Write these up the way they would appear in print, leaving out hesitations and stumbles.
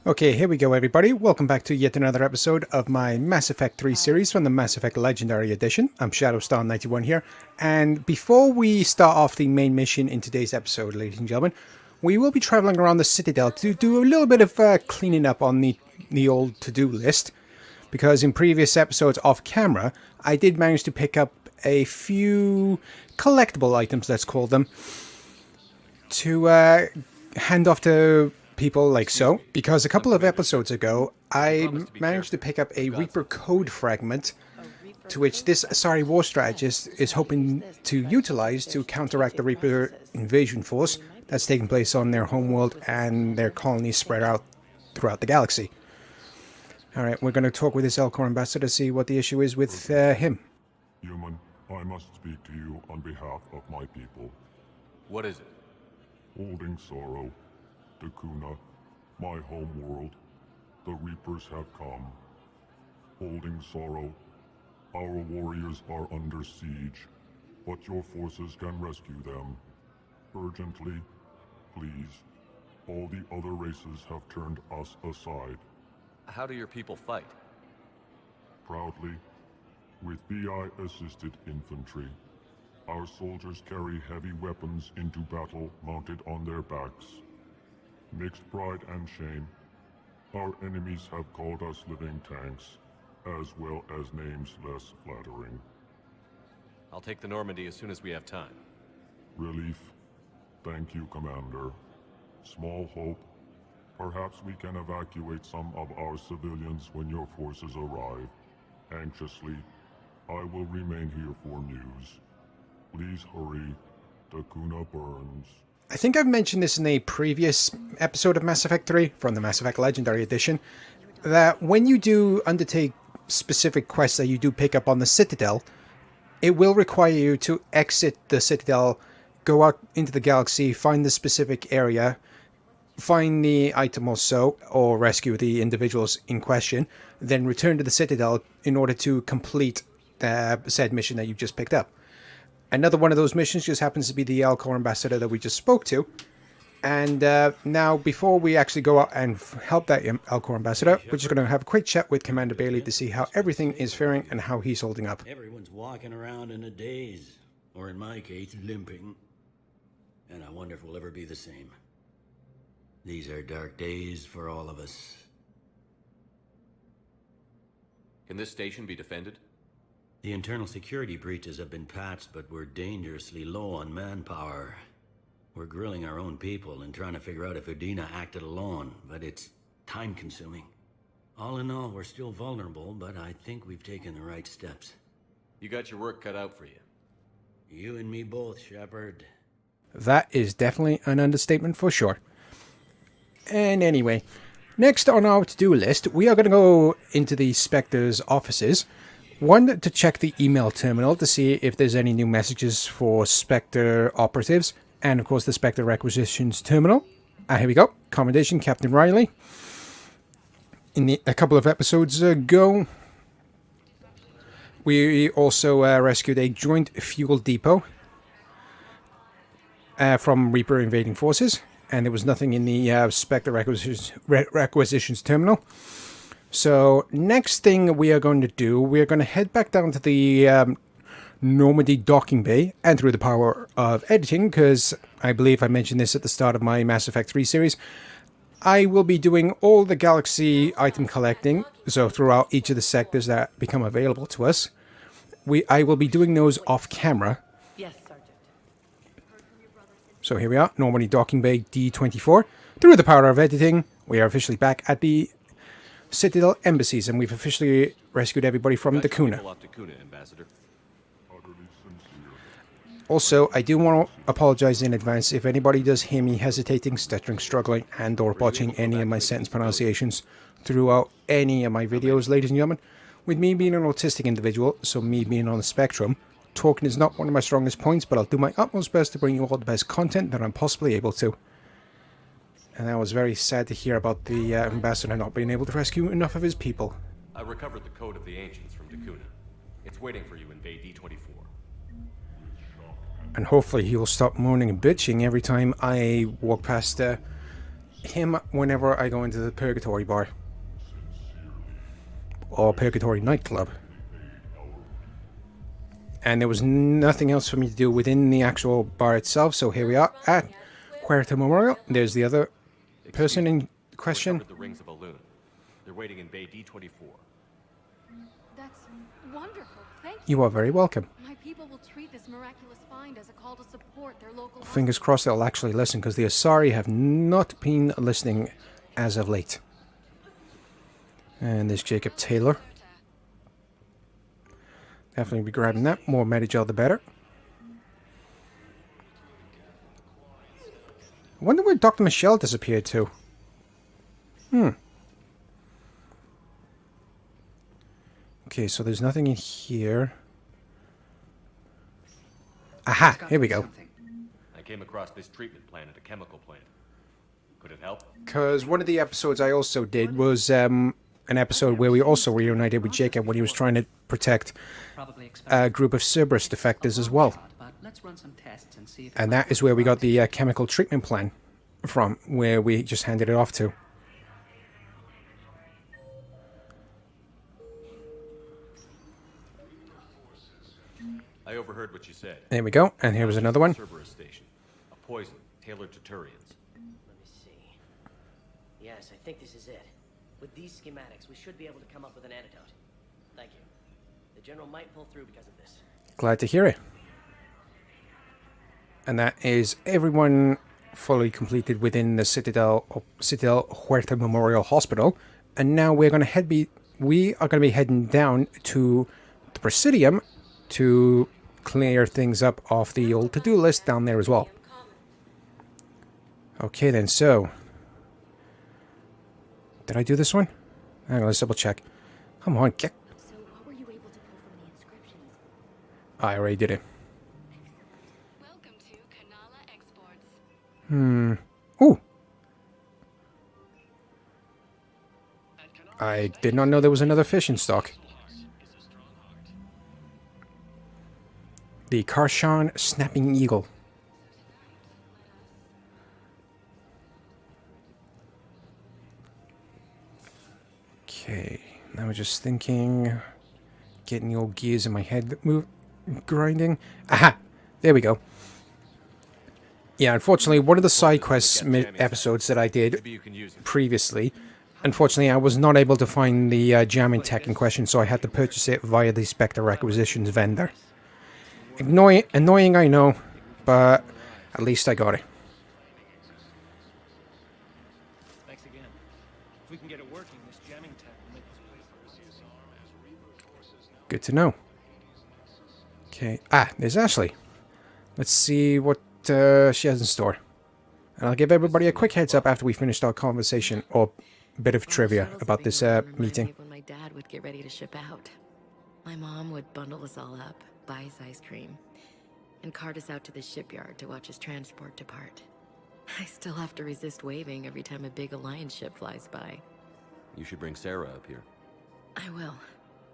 Okay, here we go everybody. Welcome back to yet another episode of my Mass Effect 3 series from the Mass Effect Legendary Edition. I'm Shadowstar91 here, and before we start off the main mission in today's episode, ladies and gentlemen, we will be traveling around the Citadel to do a little bit of cleaning up on the old to-do list, because in previous episodes off camera, I did manage to pick up a few collectible items, let's call them, to hand off to people like so, because a couple of episodes ago I managed to pick up a Reaper code fragment to which this Asari war strategist is hoping to utilize to counteract the Reaper invasion force that's taking place on their homeworld and their colonies spread out throughout the galaxy. Alright, we're going to talk with this Elcor ambassador to see what the issue is with him. Human, I must speak to you on behalf of my people. What is it? Holding sorrow. Dakuna, my homeworld, the Reapers have come. Holding sorrow, our warriors are under siege, but your forces can rescue them. Urgently, please. All the other races have turned us aside. How do your people fight? Proudly, with BI-assisted infantry. Our soldiers carry heavy weapons into battle mounted on their backs. Mixed pride and shame, our enemies have called us living tanks, as well as names less flattering. I'll take the Normandy as soon as we have time. Relief. Thank you, Commander. Small hope. Perhaps we can evacuate some of our civilians when your forces arrive. Anxiously, I will remain here for news. Please hurry. Dakuna burns. I think I've mentioned this in a previous episode of Mass Effect 3 from the Mass Effect Legendary Edition, that when you do undertake specific quests that you do pick up on the Citadel, it will require you to exit the Citadel, go out into the galaxy, find the specific area, find the item or so, or rescue the individuals in question, then return to the Citadel in order to complete the said mission that you just picked up. Another one of those missions just happens to be the Elcor ambassador that we just spoke to. And now, before we actually go out and help that Elcor ambassador, we're just going to have a quick chat with Commander Bailey to see how everything is faring and how he's holding up. Everyone's walking around in a daze, or in my case, limping. And I wonder if we'll ever be the same. These are dark days for all of us. Can this station be defended? The internal security breaches have been patched, but we're dangerously low on manpower. We're grilling our own people and trying to figure out if Udina acted alone, but it's time-consuming. All in all, we're still vulnerable, but I think we've taken the right steps. You got your work cut out for you. You and me both, Shepard. That is definitely an understatement for sure. And anyway, next on our to-do list, we are going to go into the Spectre's offices. One, to check the email terminal to see if there's any new messages for Spectre operatives, and of course the Spectre requisitions terminal. Here we go. Commendation, Captain Riley. A couple of episodes ago, we also rescued a joint fuel depot from Reaper invading forces, and there was nothing in the Spectre requisitions terminal. So, next thing we are going to do, we are going to head back down to the Normandy docking bay, and through the power of editing, because I believe I mentioned this at the start of my Mass Effect 3 series, I will be doing all the galaxy item collecting, so throughout each of the sectors that become available to us. I will be doing those off camera. Yes, Sergeant. So here we are, Normandy docking bay D24. Through the power of editing, we are officially back at the Citadel embassies, and we've officially rescued everybody from Dakuna. Ambassador. Also, I do want to apologize in advance if anybody does hear me hesitating, stuttering, struggling, and or botching any of my sentence pronunciations throughout any of my videos, ladies and gentlemen. With me being an autistic individual, so me being on the spectrum, talking is not one of my strongest points, but I'll do my utmost best to bring you all the best content that I'm possibly able to. And I was very sad to hear about the ambassador not being able to rescue enough of his people. I recovered the code of the ancients from Dakuna. It's waiting for you in Bay D24. And hopefully he will stop moaning and bitching every time I walk past him whenever I go into the Purgatory Bar. Or Purgatory Nightclub. And there was nothing else for me to do within the actual bar itself, so here we are at Huerta Memorial. There's the other person in question. The rings of Elune. They're waiting in Bay D24. That's wonderful. Thank you. You are very welcome. My people will treat this miraculous find as a call to support their local Fingers crossed they'll actually listen, because the Asari have not been listening as of late. And there's Jacob Taylor. Definitely be grabbing that. More Medigel the better. I wonder where Dr. Michelle disappeared to. Okay, so there's nothing in here. Aha! Here we go. I came across this treatment plant at a chemical plant. Could it help? Because one of the episodes I also did was an episode where we also reunited with Jacob when he was trying to protect a group of Cerberus defectors as well. And that is where we got the chemical treatment plan from, where we just handed it off to. I overheard what you said. There we go, and here was another one. Cerberus station. A poison tailored to Turians. Let me see. Yes, I think this is it. With these schematics, we should be able to come up with an antidote. Thank you. The General might pull through because of this. Glad to hear it. And that is everyone fully completed within the Citadel Huerta Memorial Hospital. And now we're going to we are going to be heading down to the Presidium to clear things up off the old to-do list down there as well. Okay then, so did I do this one? Hang on, let's double check. Come on, get. So what were you able to pull from the inscriptions? I already did it. Welcome to Kanala Exports. Ooh. I did not know there was another fish in stock. The Karshan Snapping Eagle. Okay, now we're just thinking, getting the old gears in my head grinding. Aha! There we go. Yeah, unfortunately, one of the side quests episodes that I did Maybe you can use it. previously, unfortunately, I was not able to find the jamming tech in question, so I had to purchase it via the Spectre Acquisitions vendor. Annoying, I know, but at least I got it. Thanks again. If we can get it working, this jamming tech will make this place. Good to know. Okay. There's Ashley. Let's see what she has in store. And I'll give everybody a quick heads up after we finished our conversation, or a bit of trivia about this meeting. When my dad would get ready to ship out, my mom would bundle us all up, buy us ice cream, and cart us out to the shipyard to watch his transport depart. I still have to resist waving every time a big Alliance ship flies by. You should bring Sarah up here. I will,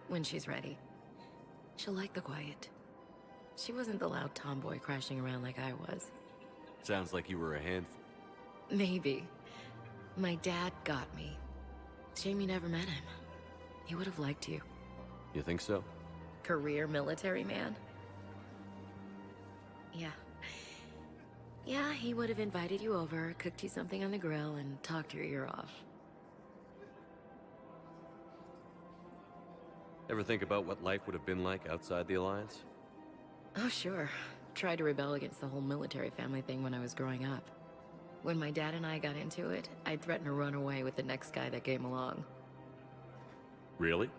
when she's ready. She'll like the quiet. She wasn't the loud tomboy crashing around like I was. Sounds like you were a handful. Maybe. My dad got me. Shame you never met him. He would have liked you. You think so? Career military man? Yeah. Yeah, he would have invited you over, cooked you something on the grill, and talked your ear off. Ever think about what life would have been like outside the Alliance? Oh, sure. Tried to rebel against the whole military family thing when I was growing up. When my dad and I got into it, I'd threaten to run away with the next guy that came along. Really?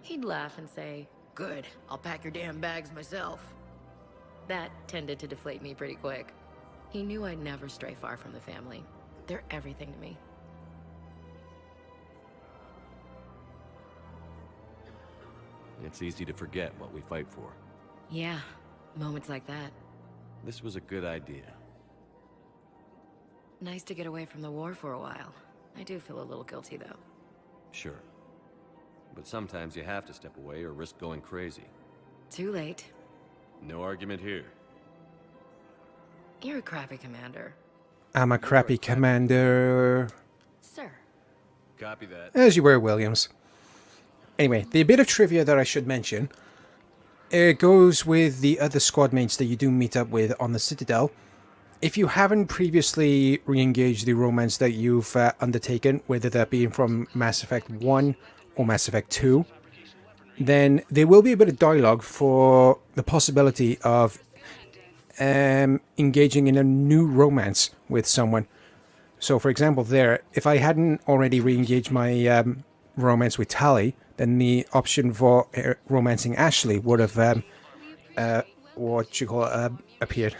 He'd laugh and say, "Good, I'll pack your damn bags myself." That tended to deflate me pretty quick. He knew I'd never stray far from the family. They're everything to me. It's easy to forget what we fight for. Yeah, moments like that. This was a good idea. Nice to get away from the war for a while. I do feel a little guilty, though. Sure. But sometimes you have to step away or risk going crazy. Too late. No argument here. You're a crappy commander. I'm a crappy commander. Sir. Copy that. As you were, Williams. Anyway, the bit of trivia that I should mention, it goes with the other squad mates that you do meet up with on the Citadel. If you haven't previously re-engaged the romance that you've undertaken, whether that be from Mass Effect 1 or Mass Effect 2, then there will be a bit of dialogue for the possibility of engaging in a new romance with someone. So, for example, there, if I hadn't already re-engaged my romance with Tali, then the option for romancing Ashley would have, appeared.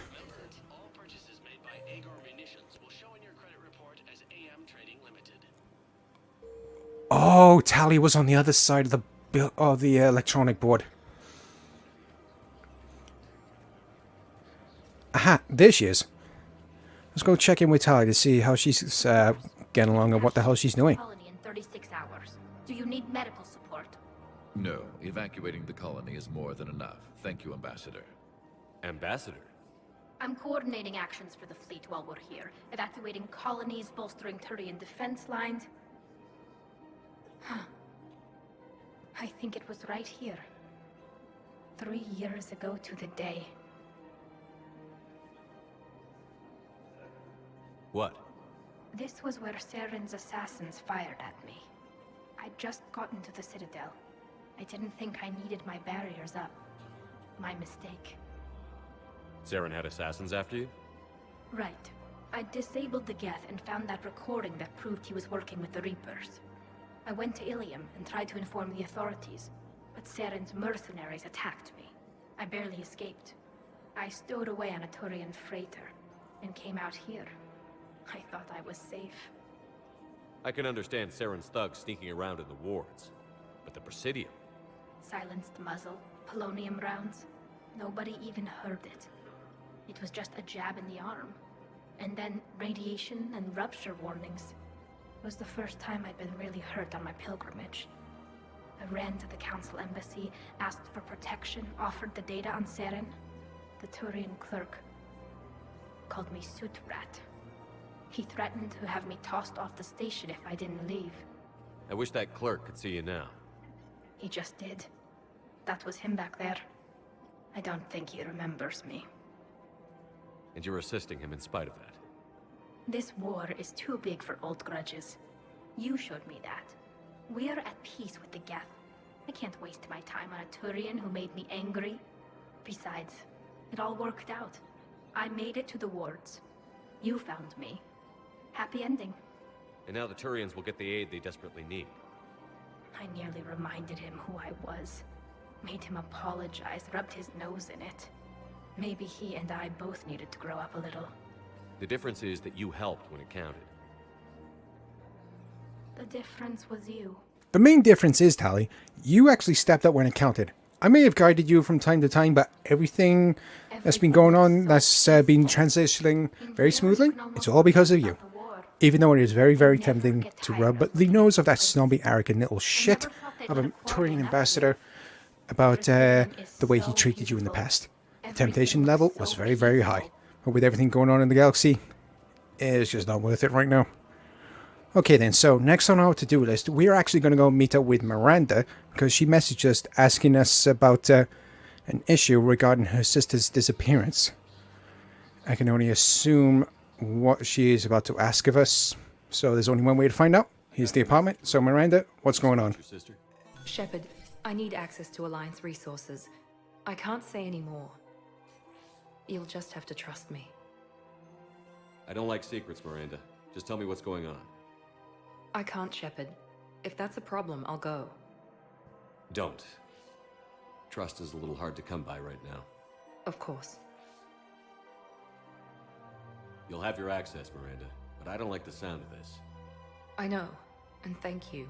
Oh, Tali was on the other side of the electronic board. Aha, there she is. Let's go check in with Tali to see how she's getting along and what the hell she's doing. Colony in 36 hours. Do you need medical support? No, evacuating the colony is more than enough. Thank you, Ambassador. Ambassador? I'm coordinating actions for the fleet while we're here. Evacuating colonies, bolstering Turian defense lines. I think it was right here. 3 years ago to the day. What? This was where Saren's assassins fired at me. I'd just gotten to the Citadel. I didn't think I needed my barriers up. My mistake. Saren had assassins after you? Right. I disabled the Geth and found that recording that proved he was working with the Reapers. I went to Ilium and tried to inform the authorities, but Saren's mercenaries attacked me. I barely escaped. I stowed away on a Turian freighter and came out here. I thought I was safe. I can understand Saren's thugs sneaking around in the wards, but the Presidium? Silenced muzzle, polonium rounds. Nobody even heard it. It was just a jab in the arm. And then radiation and rupture warnings. It was the first time I'd been really hurt on my pilgrimage. I ran to the Council Embassy, asked for protection, offered the data on Saren. The Turian clerk called me Soot Rat. He threatened to have me tossed off the station if I didn't leave. I wish that clerk could see you now. He just did. That was him back there. I don't think he remembers me. And you're assisting him in spite of that. This war is too big for old grudges. You showed me that. We are at peace with the Geth. I can't waste my time on a Turian who made me angry. Besides, it all worked out. I made it to the wards. You found me. Happy ending. And now the Turians will get the aid they desperately need. I nearly reminded him who I was. Made him apologize, rubbed his nose in it. Maybe he and I both needed to grow up a little. The difference is that you helped when it counted. The difference was you. The main difference is, Tali, you actually stepped up when it counted. I may have guided you from time to time, but everything that's been going on, that's been transitioning very smoothly, it's all because of you. Even though it is very, very tempting to rub the nose of that snobby, arrogant little shit of a Turian ambassador about the way he treated you in the past. The temptation level was very, very high. But with everything going on in the galaxy, it's just not worth it right now. Okay then, so next on our to-do list, we're actually going to go meet up with Miranda, because she messaged us asking us about an issue regarding her sister's disappearance. I can only assume what she is about to ask of us, so there's only one way to find out. Here's the apartment. So Miranda, what's going on? Shepard, I need access to Alliance resources. I can't say any more. You'll just have to trust me. I don't like secrets, Miranda. Just tell me what's going on. I can't, Shepard. If that's a problem, I'll go. Don't. Trust is a little hard to come by right now. Of course. You'll have your access, Miranda, but I don't like the sound of this. I know, and thank you.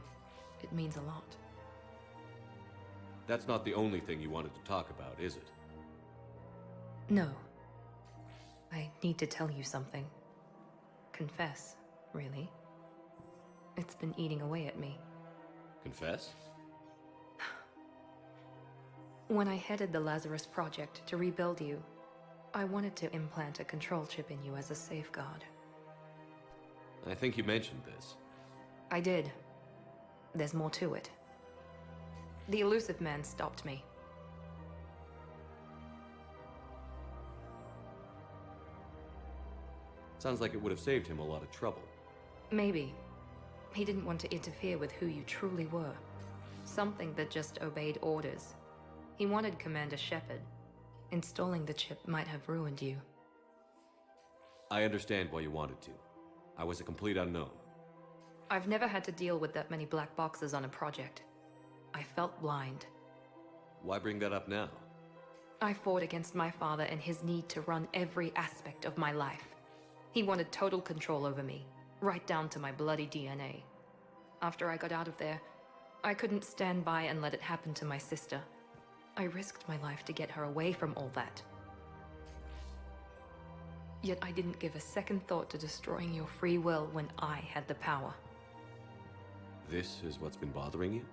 It means a lot. That's not the only thing you wanted to talk about, is it? No. I need to tell you something. Confess, really. It's been eating away at me. Confess? When I headed the Lazarus Project to rebuild you, I wanted to implant a control chip in you as a safeguard. I think you mentioned this. I did. There's more to it. The elusive man stopped me. Sounds like it would have saved him a lot of trouble. Maybe. He didn't want to interfere with who you truly were. Something that just obeyed orders. He wanted Commander Shepard. Installing the chip might have ruined you. I understand why you wanted to. I was a complete unknown. I've never had to deal with that many black boxes on a project. I felt blind. Why bring that up now? I fought against my father and his need to run every aspect of my life. He wanted total control over me, right down to my bloody DNA. After I got out of there, I couldn't stand by and let it happen to my sister. I risked my life to get her away from all that. Yet I didn't give a second thought to destroying your free will when I had the power. This is what's been bothering you?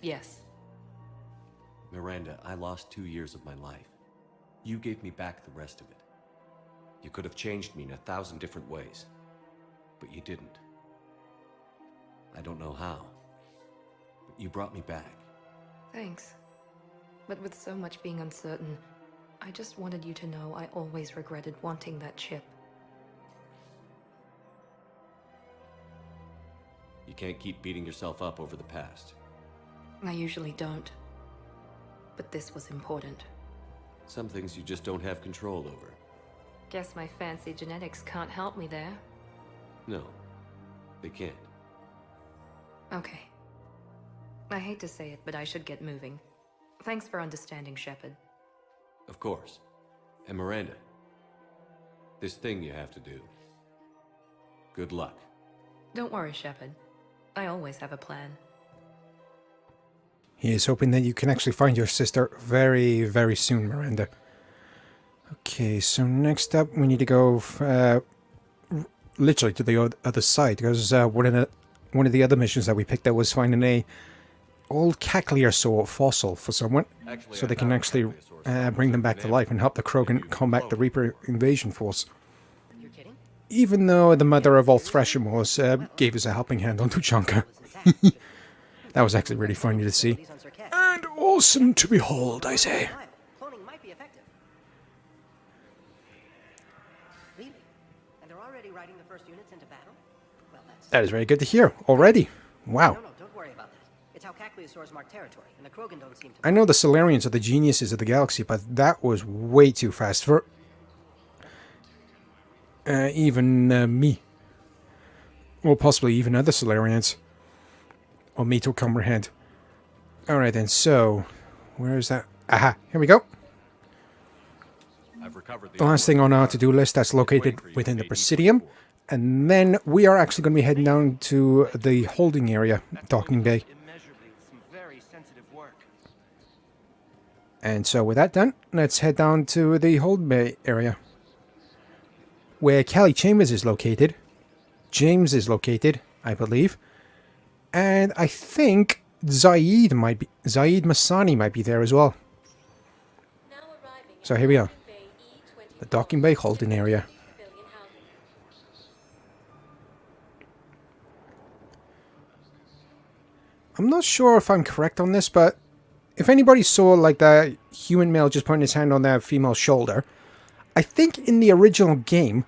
Yes. Miranda, I lost 2 years of my life. You gave me back the rest of it. You could have changed me in 1,000 different ways, but you didn't. I don't know how, but you brought me back. Thanks. But with so much being uncertain, I just wanted you to know I always regretted wanting that chip. You can't keep beating yourself up over the past. I usually don't. But this was important. Some things you just don't have control over. Guess my fancy genetics can't help me there. No, they can't. Okay. I hate to say it, but I should get moving. Thanks for understanding, Shepard. Of course. And Miranda, this thing you have to do. Good luck. Don't worry, Shepard. I always have a plan. He is hoping that you can actually find your sister very, very soon, Miranda. Okay, so next up we need to go literally to the other side, because one of the other missions that we picked up was finding a old Cacliasaur fossil for someone, so they can actually bring them back to life and help the Krogan combat the Reaper invasion force. Even though the mother of all Threshimors gave us a helping hand on Tuchanka. That was actually really funny to see. And awesome to behold, I say. Cloning might be effective. Really? And they're already riding the first units into battle? Well, That is very good to hear, already. Wow. No, don't worry about that. It's how Cacliasaurs mark territory, and the Krogan don't seem to... I know the Solarians are the geniuses of the galaxy, but that was way too fast for... even me. Or possibly even other Solarians. Or me to comprehend. Alright then, so... where is that? Aha, here we go. The last thing on our to-do list that's located within the Presidium. And then we are actually going to be heading down to the holding area, docking bay. And so with that done, let's head down to the holding bay area. Where Kelly Chambers is located. James is located, I believe. And I think Zaid Masani might be there as well. So here we are. The docking bay holding area. I'm not sure if I'm correct on this, but if anybody saw like the human male just putting his hand on that female shoulder, I think in the original game,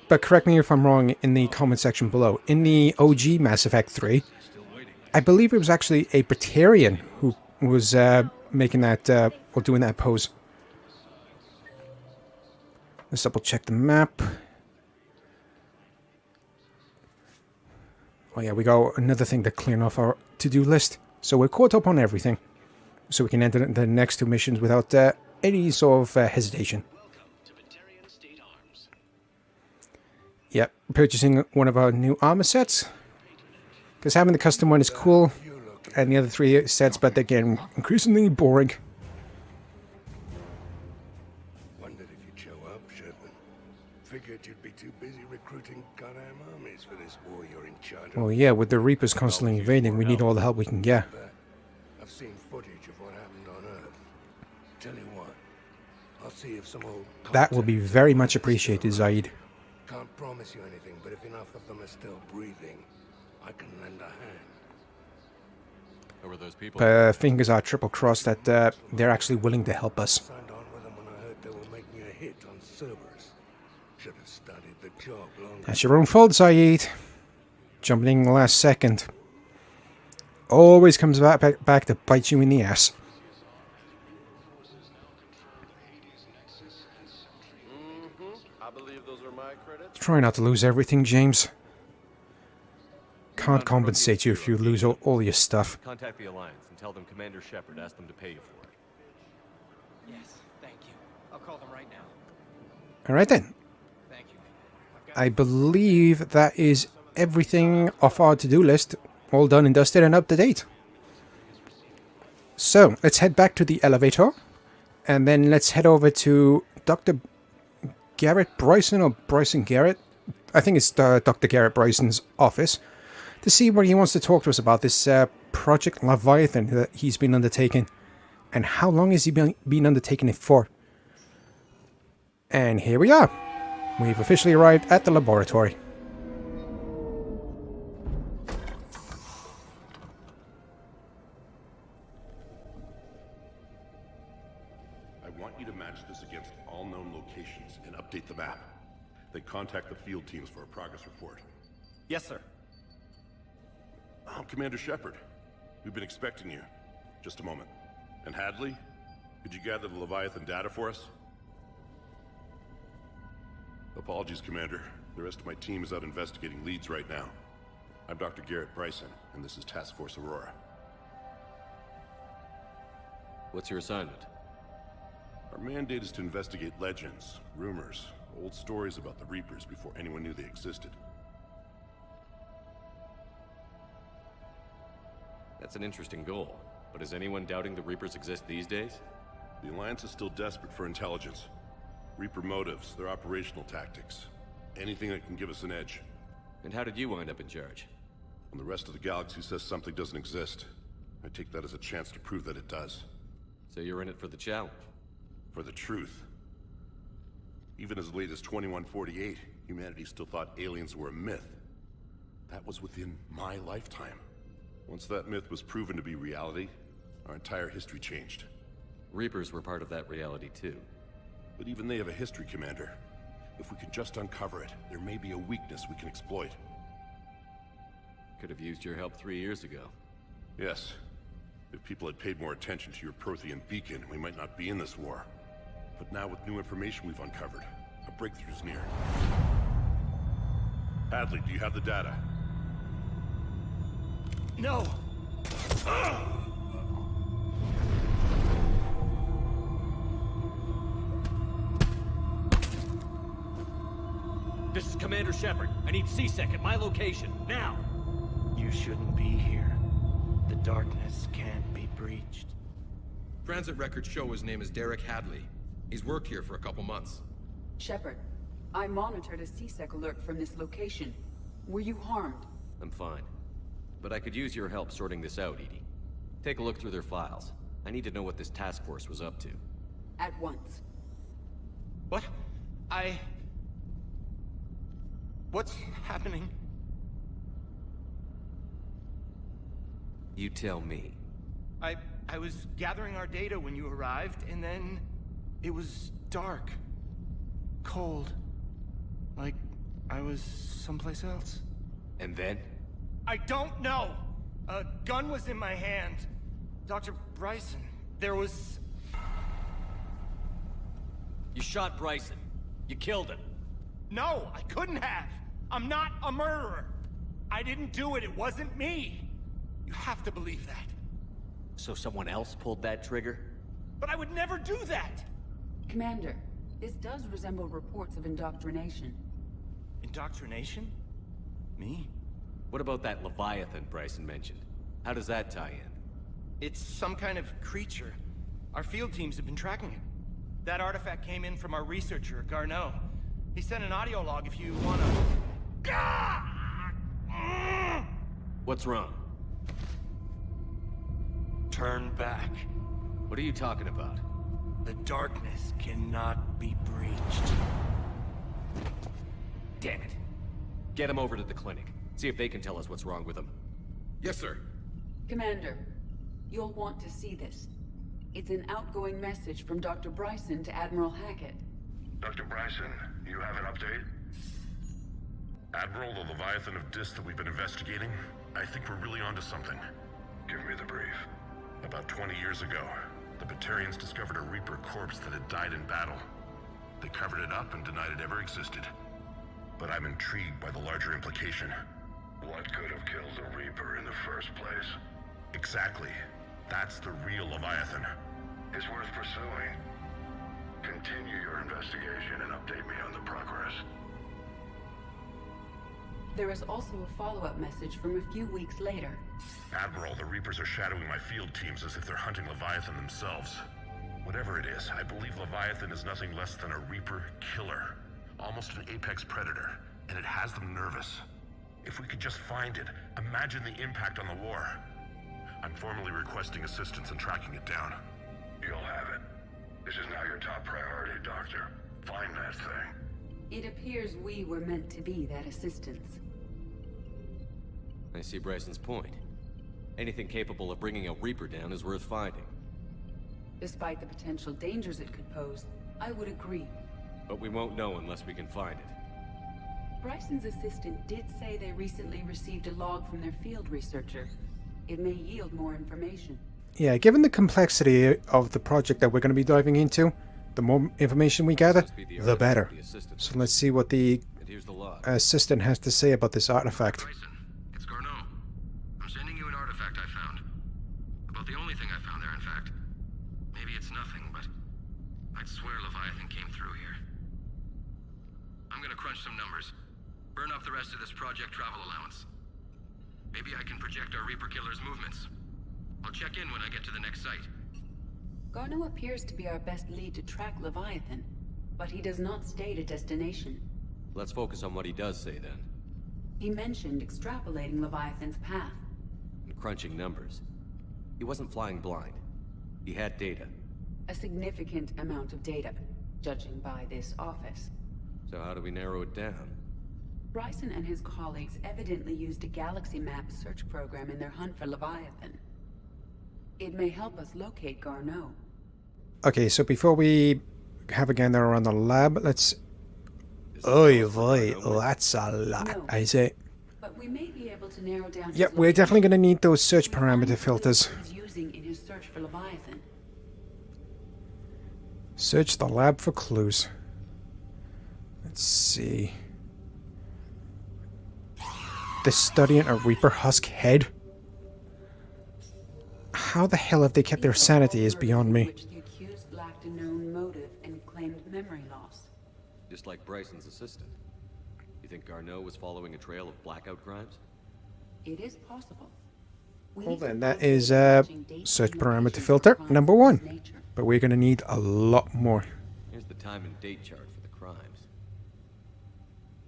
but correct me if I'm wrong in the comment section below, in the OG Mass Effect 3, I believe it was actually a Praetorian who was making that, or doing that pose. Let's double check the map. Oh yeah, we got another thing to clear off our to-do list. So we're caught up on everything. So we can enter the next two missions without any sort of hesitation. Yep, purchasing one of our new armor sets. Because having the custom one is cool. And the other three sets, but they're getting increasingly boring. Wondered if you'd show up, Shepard. Figured you'd be too busy recruiting goddamn armies for this war you're in charge of. Well, yeah, with the Reapers constantly invading, we need all the help we can get. I've seen footage of what happened on Earth. Tell you what, I'll see if some old... That will be very much appreciated, Zaid. Can't promise you anything, but if enough of them are still breathing, I can lend a hand. Who are those people? Fingers are triple crossed that they're actually willing to help us. Signed on with them when I heard they were making a hit on Cerberus. Should have studied the job longer. That's your own fault, Saeed. Jumping in the last second. Always comes back to bite you in the ass. I believe those are my credits. Try not to lose everything, James. Can't compensate you if you lose all your stuff. Contact the Alliance and tell them Commander Shepard asked them to pay you for it. Yes, thank you. I'll call them right now. Alright then. Thank you. I believe that is everything off our to-do list. All done and dusted and up to date. So, let's head back to the elevator. And then let's head over to Dr. Garrett Bryson, or Bryson Garrett. I think it's Dr. Garrett Bryson's office. To see what he wants to talk to us about this Project Leviathan that he's been undertaking. And how long has he been undertaking it for? And here we are. We've officially arrived at the laboratory. I want you to match this against all known locations and update the map. Then contact the field teams for a progress report. Yes, sir. I'm Commander Shepard. We've been expecting you. Just a moment. And Hadley, could you gather the Leviathan data for us? Apologies, Commander. The rest of my team is out investigating leads right now. I'm Dr. Garrett Bryson, and this is Task Force Aurora. What's your assignment? Our mandate is to investigate legends, rumors, old stories about the Reapers before anyone knew they existed. That's an interesting goal, but is anyone doubting the Reapers exist these days? The Alliance is still desperate for intelligence. Reaper motives, their operational tactics. Anything that can give us an edge. And how did you wind up in charge? When the rest of the galaxy says something doesn't exist, I take that as a chance to prove that it does. So you're in it for the challenge? For the truth. Even as late as 2148, humanity still thought aliens were a myth. That was within my lifetime. Once that myth was proven to be reality, our entire history changed. Reapers were part of that reality too. But even they have a history, Commander. If we can just uncover it, there may be a weakness we can exploit. Could have used your help 3 years ago. Yes. If people had paid more attention to your Prothean beacon, we might not be in this war. But now with new information we've uncovered, a breakthrough is near. Hadley, do you have the data? No! This is Commander Shepard. I need C-Sec at my location, now! You shouldn't be here. The darkness can't be breached. Transit records show his name is Derek Hadley. He's worked here for a couple months. Shepard, I monitored a C-Sec alert from this location. Were you harmed? I'm fine. But I could use your help sorting this out, EDI. Take a look through their files. I need to know what this task force was up to. At once. What? What's happening? You tell me. I was gathering our data when you arrived, and then it was dark. Cold. Like I was someplace else. And then? I don't know! A gun was in my hand. Dr. Bryson, there was... You shot Bryson. You killed him. No, I couldn't have! I'm not a murderer! I didn't do it, it wasn't me! You have to believe that. So someone else pulled that trigger? But I would never do that! Commander, this does resemble reports of indoctrination. Indoctrination? Me? What about that Leviathan Bryson mentioned? How does that tie in? It's some kind of creature. Our field teams have been tracking it. That artifact came in from our researcher, Garneau. He sent an audio log if you wanna... What's wrong? Turn back. What are you talking about? The darkness cannot be breached. Damn it. Get him over to the clinic. See if they can tell us what's wrong with him. Yes, sir. Commander, you'll want to see this. It's an outgoing message from Dr. Bryson to Admiral Hackett. Dr. Bryson, you have an update? Admiral, the Leviathan of Dis that we've been investigating, I think we're really onto something. Give me the brief. About 20 years ago, the Batarians discovered a Reaper corpse that had died in battle. They covered it up and denied it ever existed. But I'm intrigued by the larger implication. What could have killed the Reaper in the first place? Exactly. That's the real Leviathan. It's worth pursuing. Continue your investigation and update me on the progress. There is also a follow-up message from a few weeks later. Admiral, the Reapers are shadowing my field teams as if they're hunting Leviathan themselves. Whatever it is, I believe Leviathan is nothing less than a Reaper killer. Almost an apex predator, and it has them nervous. If we could just find it, imagine the impact on the war. I'm formally requesting assistance in tracking it down. You'll have it. This is now your top priority, Doctor. Find that thing. It appears we were meant to be that assistance. I see Bryson's point. Anything capable of bringing a Reaper down is worth finding. Despite the potential dangers it could pose, I would agree. But we won't know unless we can find it. Bryson's assistant did say they recently received a log from their field researcher. It may yield more information. Yeah, given the complexity of the project that we're going to be diving into, the more information we gather, the better. So let's see what the assistant has to say about this artifact. It's Garneau. I'm sending you an artifact I found. About the only thing I found there, in fact. Maybe it's nothing, but I'd swear Leviathan came through here. I'm gonna crunch some numbers. Burn up the rest of this project travel allowance. Maybe I can project our Reaper killer's movements. I'll check in when I get to the next site. Garneau appears to be our best lead to track Leviathan, but he does not state a destination. Let's focus on what he does say then. He mentioned extrapolating Leviathan's path. And crunching numbers. He wasn't flying blind. He had data. A significant amount of data, judging by this office. So how do we narrow it down? Bryson and his colleagues evidently used a galaxy map search program in their hunt for Leviathan. It may help us locate Garneau. Okay, so before we have a gander around the lab, let's... Oy vey, that's a lot, I say. But we may be able to narrow down. Yep, we're definitely going to need those search parameter filters. He's using in his search for Leviathan. Search the lab for clues. Let's see. They're studying a Reaper husk head? How the hell have they kept their sanity is beyond me. Which the accused lacked a known motive and claimed memory loss. Just like Bryson's assistant. You think Garneau was following a trail of blackout crimes? It is possible. Well then, that is search parameter filter number 1. But we're going to need a lot more. Here's the time and date chart for the crimes.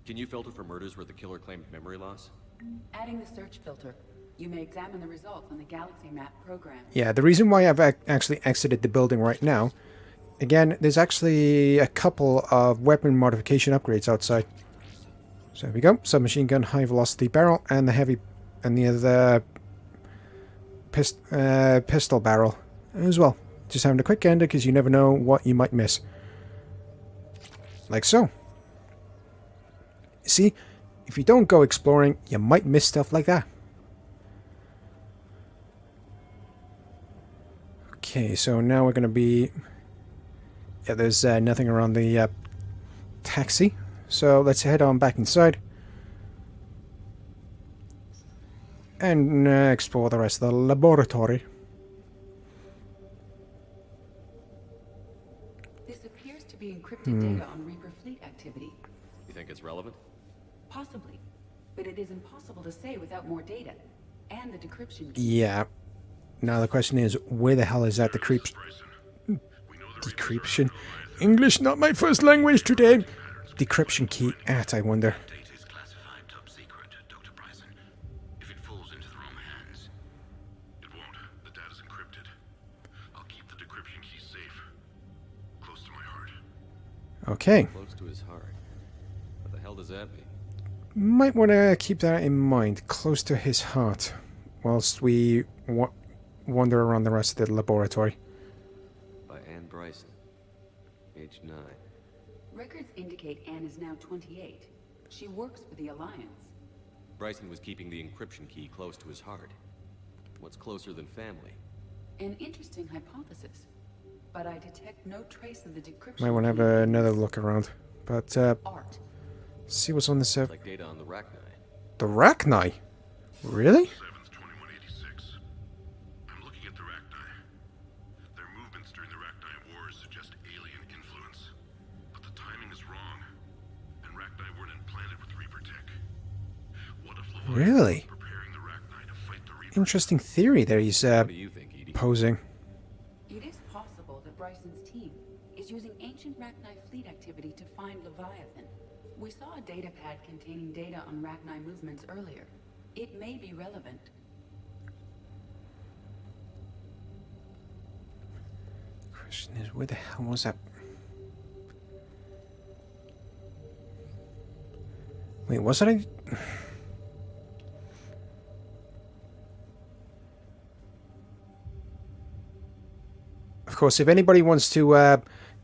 Can you filter for murders where the killer claimed memory loss? Adding the search filter, you may examine the results on the Galaxy Map program. Yeah, the reason why I've actually exited the building right now, again, there's actually a couple of weapon modification upgrades outside. So there we go, submachine gun, high velocity barrel, and the heavy, and the other pistol barrel as well. Just having a quick gander because you never know what you might miss. Like so. See, if you don't go exploring, you might miss stuff like that. Okay, so now we're going to be... Yeah, there's nothing around the taxi. So let's head on back inside. And explore the rest of the laboratory. This appears to be encrypted data on Reaper fleet activity. You think it's relevant? Possibly, but it is impossible to say without more data. And the decryption key. Yeah. Now the question is, where the hell is that decryption? Decryption? English, not my first language today. Decryption key at, I wonder. Data is classified top secret, Dr. Bryson. If it falls into the wrong hands, it won't. The data's encrypted. I'll keep the decryption key safe. Close to my heart. Okay. Close to his heart. What the hell does does that mean? Might want to keep that in mind, close to his heart, whilst we wander around the rest of the laboratory. By Anne Bryson, age 9. Records indicate Anne is now 28. She works for the Alliance. Bryson was keeping the encryption key close to his heart. What's closer than family? An interesting hypothesis, but I detect no trace of the decryption. Might want to have another look around, but Art. see what's on the server. Like data on the Rachni. The Rachni? Really? 7th, 2186. I'm looking at the Rachni. Their movements during the Rachni Wars suggest alien influence. But the timing is wrong. And Rachni weren't implanted with Reaper tech. What if Leviathan Really? was preparing the Rachni to fight the Reapers? Interesting theory there he's posing. It is possible that Bryson's team is using ancient Rachni fleet activity to find Leviathan. We saw a data pad containing data on Rachni movements earlier. It may be relevant. Question is, where the hell was that? Wait, was it? Of course, if anybody wants to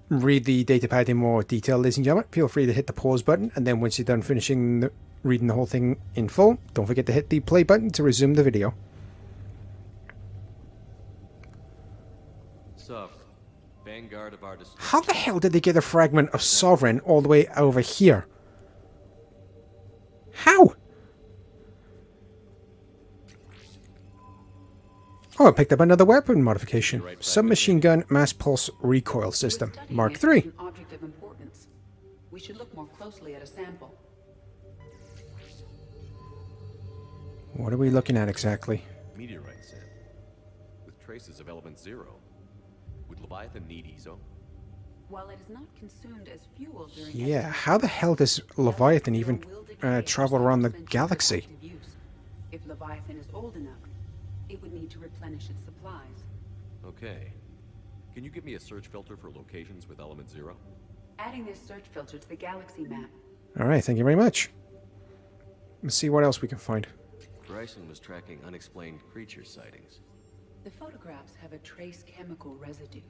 read the datapad in more detail, ladies and gentlemen, feel free to hit the pause button, and then once you're done finishing reading the whole thing in full, don't forget to hit the play button to resume the video. Sovereign, vanguard of our destruction. How the hell did they get a fragment of Sovereign all the way over here? How? Oh, I picked up another weapon modification. Submachine gun mass pulse recoil system, Mark III. An object of importance. We should look more closely at a sample. What are we looking at exactly? Meteorite sample. With traces of element 0. Would Leviathan need ESO? While it is not consumed as fuel during Yeah, how the hell does Leviathan even travel around the galaxy? If Leviathan is old enough, it would need to replenish its supplies. Okay. Can you give me a search filter for locations with element 0? Adding this search filter to the galaxy map. Alright, thank you very much. Let's see what else we can find. Bryson was tracking unexplained creature sightings. The photographs have a trace chemical residue.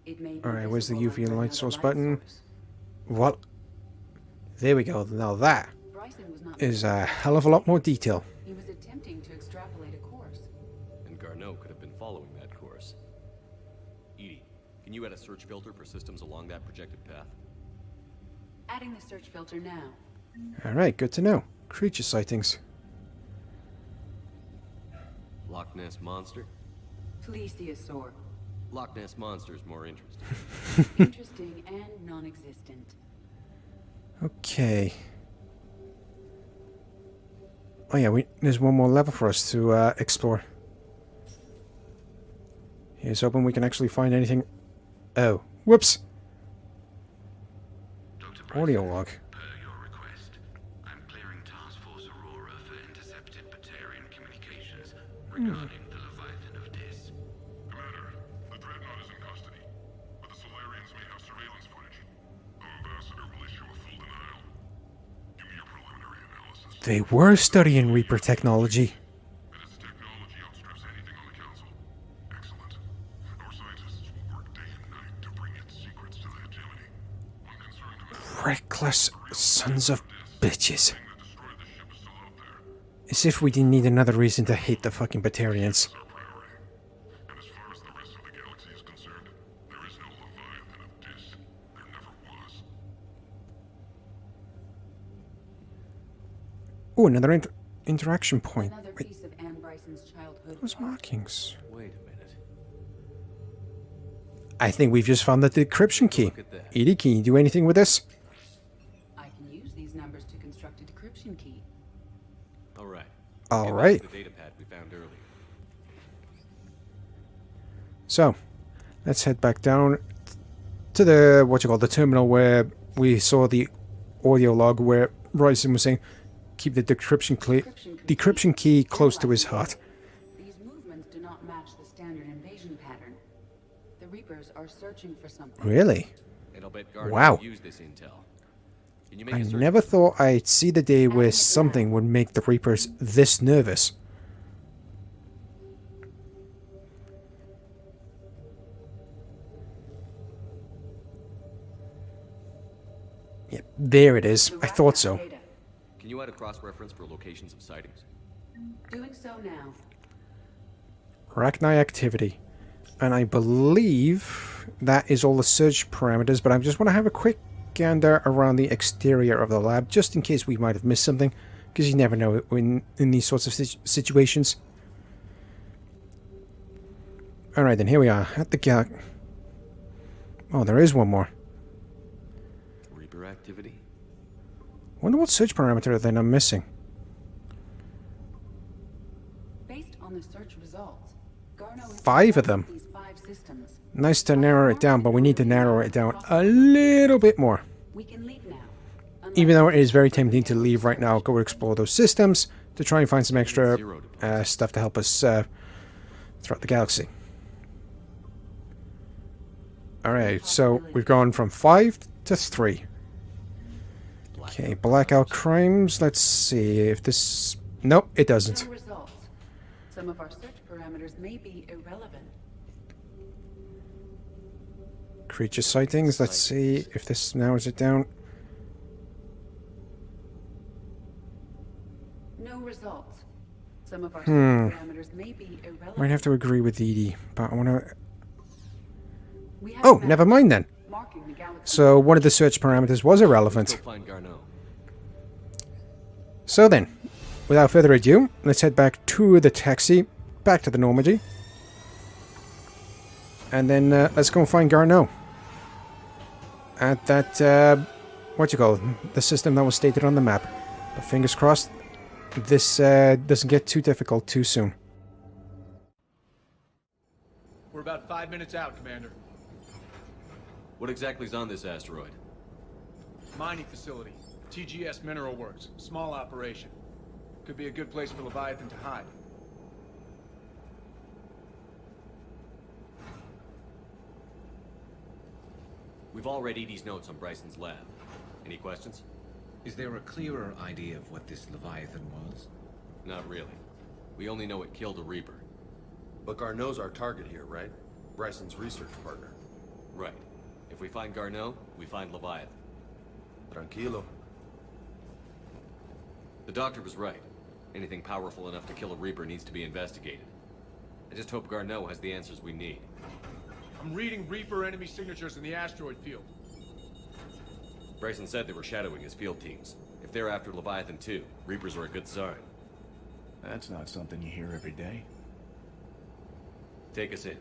It may be Alright, where's the visible UV under light another source light button? source. What? There we go. Now that Bryson was not is a hell of a lot more detail. He was attempting to extrapolate a course. And Garneau could have been following that course. Edie, can you add a search filter for systems along that projected path? Adding the search filter now. Alright, good to know. Creature sightings. Loch Ness Monster? Plesiosaur. Loch Ness Monster is more interesting. Interesting and non-existent. Okay. Oh yeah, there's one more level for us to explore. Here's hoping we can actually find anything. Oh, whoops. Audio log. Per your request, I'm clearing Task Force Aurora for intercepted Batarian communications regarding the Leviathan of Dis. Commander, the Dreadnought is in custody, but the Solarians may have surveillance footage. Our ambassador will issue a full denial. Give me your preliminary analysis. They were studying Reaper technology. And its technology outstrips anything on the Council. Excellent. Our scientists will work day and night to bring its secrets to the hegemony. I'm concerned about Reckless sons of bitches. As if we didn't need another reason to hate the fucking Batarians. And as far as the rest of the galaxy is concerned, there is no Leviathan of Dis. There never was. Oh, another interaction point. Another Wait, piece of Anne Bryson's childhood. those markings. Wait a minute. I think we've just found the decryption key. Edie, can you do anything with this? I can use these numbers to construct a decryption key. Alright. Alright. The data pad we found earlier. So, let's head back down to the, the terminal where we saw the audio log where Bryson was saying, keep the decryption key close to his heart. These movements do not match the standard invasion pattern. The Reapers are searching for something. Really? And I'll bet Garneau Wow. used this intel. Can make I a search? never thought I'd see the day where something would make the Reapers this nervous. Yep, there it is. I thought so. Can you add a cross-reference for locations of sightings? Doing so now. Arachni activity. And I believe that is all the search parameters, but I just want to have a quick gander around the exterior of the lab, just in case we might have missed something, because you never know in these sorts of situations. Alright then, here we are, at the gal... Oh, there is one more. Reaper activity? Wonder what search parameter then I'm missing. Based on the search results, Garno is 5 of them. these 5 systems. Nice to narrow it down, but we need to narrow it down a little bit more. We can leave now. Even though it is very tempting to leave right now, go explore those systems to try and find some extra stuff to help us throughout the galaxy. Alright, so we've gone from 5 to 3. Okay, blackout crimes. Let's see if this... Nope, it doesn't. No results. Some of our search parameters may be irrelevant. Creature sightings. Let's see if this narrows it down. No results. Some of our search parameters may be irrelevant. Might have to agree with Edie, but I want to... Oh, never mind then. So one of the search parameters was irrelevant. So then, without further ado, let's head back to the taxi, back to the Normandy. And then let's go and find Garneau. At that, what you call it, the system that was stated on the map. But fingers crossed, this doesn't get too difficult too soon. We're about 5 minutes out, Commander. What exactly is on this asteroid? Mining facility. TGS Mineral Works. Small operation. Could be a good place for Leviathan to hide. We've all read Edie's notes on Bryson's lab. Any questions? Is there a clearer idea of what this Leviathan was? Not really. We only know it killed a Reaper. But Garneau's our target here, right? Bryson's research partner. Right. If we find Garneau, we find Leviathan. Tranquilo. The doctor was right. Anything powerful enough to kill a Reaper needs to be investigated. I just hope Garneau has the answers we need. I'm reading Reaper enemy signatures in the asteroid field. Bryson said they were shadowing his field teams. If they're after Leviathan too, Reapers are a good sign. That's not something you hear every day. Take us in.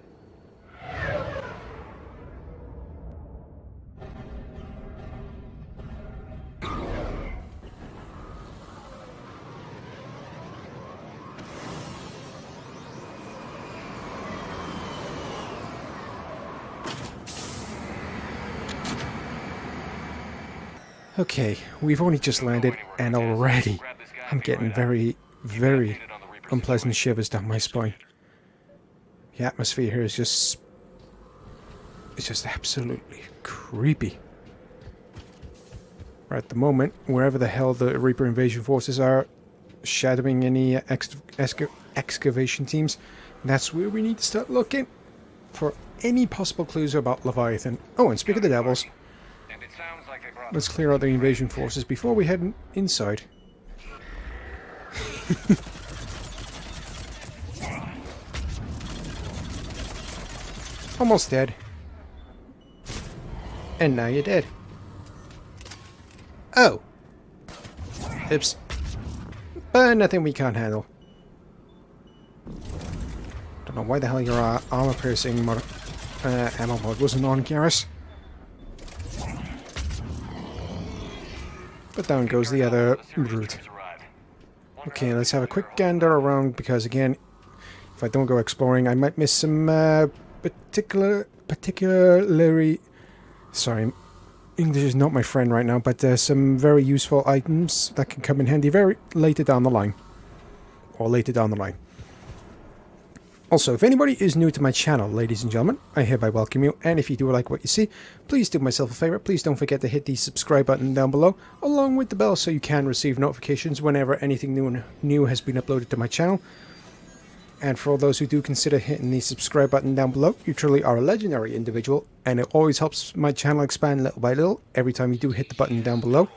Okay, we've only just landed, and already I'm getting very, very unpleasant shivers down my spine. The atmosphere here is just... it's just absolutely creepy. Right at the moment, wherever the hell the Reaper invasion forces are shadowing any excavation teams, that's where we need to start looking for any possible clues about Leviathan. Oh, and speak of the devils, let's clear out the invasion forces before we head inside. Almost dead. And now you're dead. Oh. Oops. But nothing we can't handle. Don't know why the hell your armor piercing ammo mod wasn't on, Garrus. But down goes the other route. Okay, let's have a quick gander around, because again, if I don't go exploring, I might miss some particularly... Sorry, English is not my friend right now, but some very useful items that can come in handy very later down the line. Or later down the line. Also, if anybody is new to my channel, ladies and gentlemen, I hereby welcome you, and if you do like what you see, please do myself a favor, please don't forget to hit the subscribe button down below, along with the bell so you can receive notifications whenever anything new has been uploaded to my channel. And for all those who do consider hitting the subscribe button down below, you truly are a legendary individual, and it always helps my channel expand little by little every time you do hit the button down below.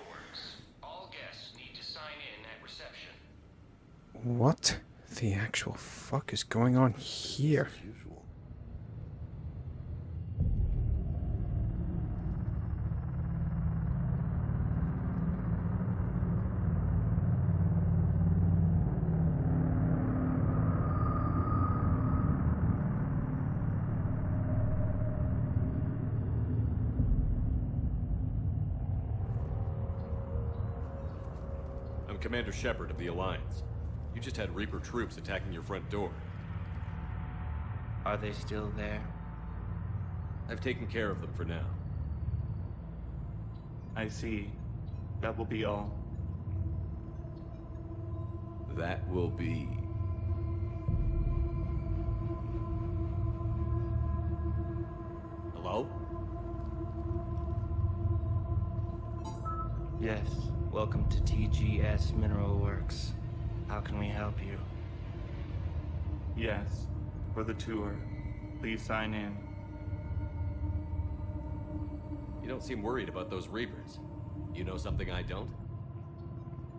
What the actual fuck is going on here? I'm Commander Shepard of the Alliance. You just had Reaper troops attacking your front door. Are they still there? I've taken care of them for now. I see. That will be all. That will be... Hello? Yes. Welcome to TGS Mineral Works. How can we help you? Yes. For the tour. Please sign in. You don't seem worried about those Reapers. You know something I don't?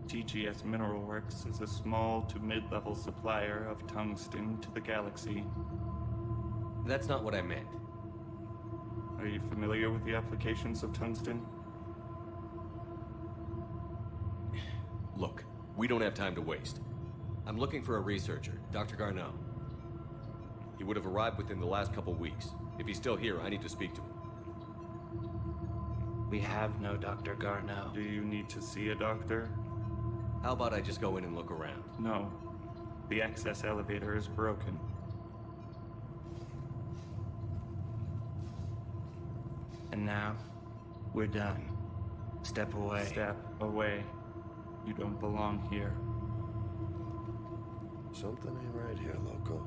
TGS Mineral Works is a small to mid-level supplier of tungsten to the galaxy. That's not what I meant. Are you familiar with the applications of tungsten? Look, we don't have time to waste. I'm looking for a researcher, Dr. Garneau. He would have arrived within the last couple weeks. If he's still here, I need to speak to him. We have no Dr. Garneau. Do you need to see a doctor? How about I just go in and look around? No. The access elevator is broken. And now, we're done. Step away. Step away. You don't belong here. Something ain't right here, loco.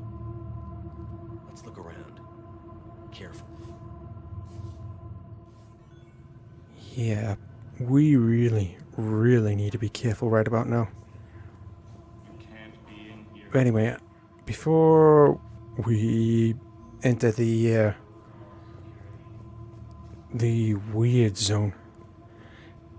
Let's look around. Careful. Yeah, we really need to be careful right about now. You can't be in here. But anyway, before we enter the weird zone,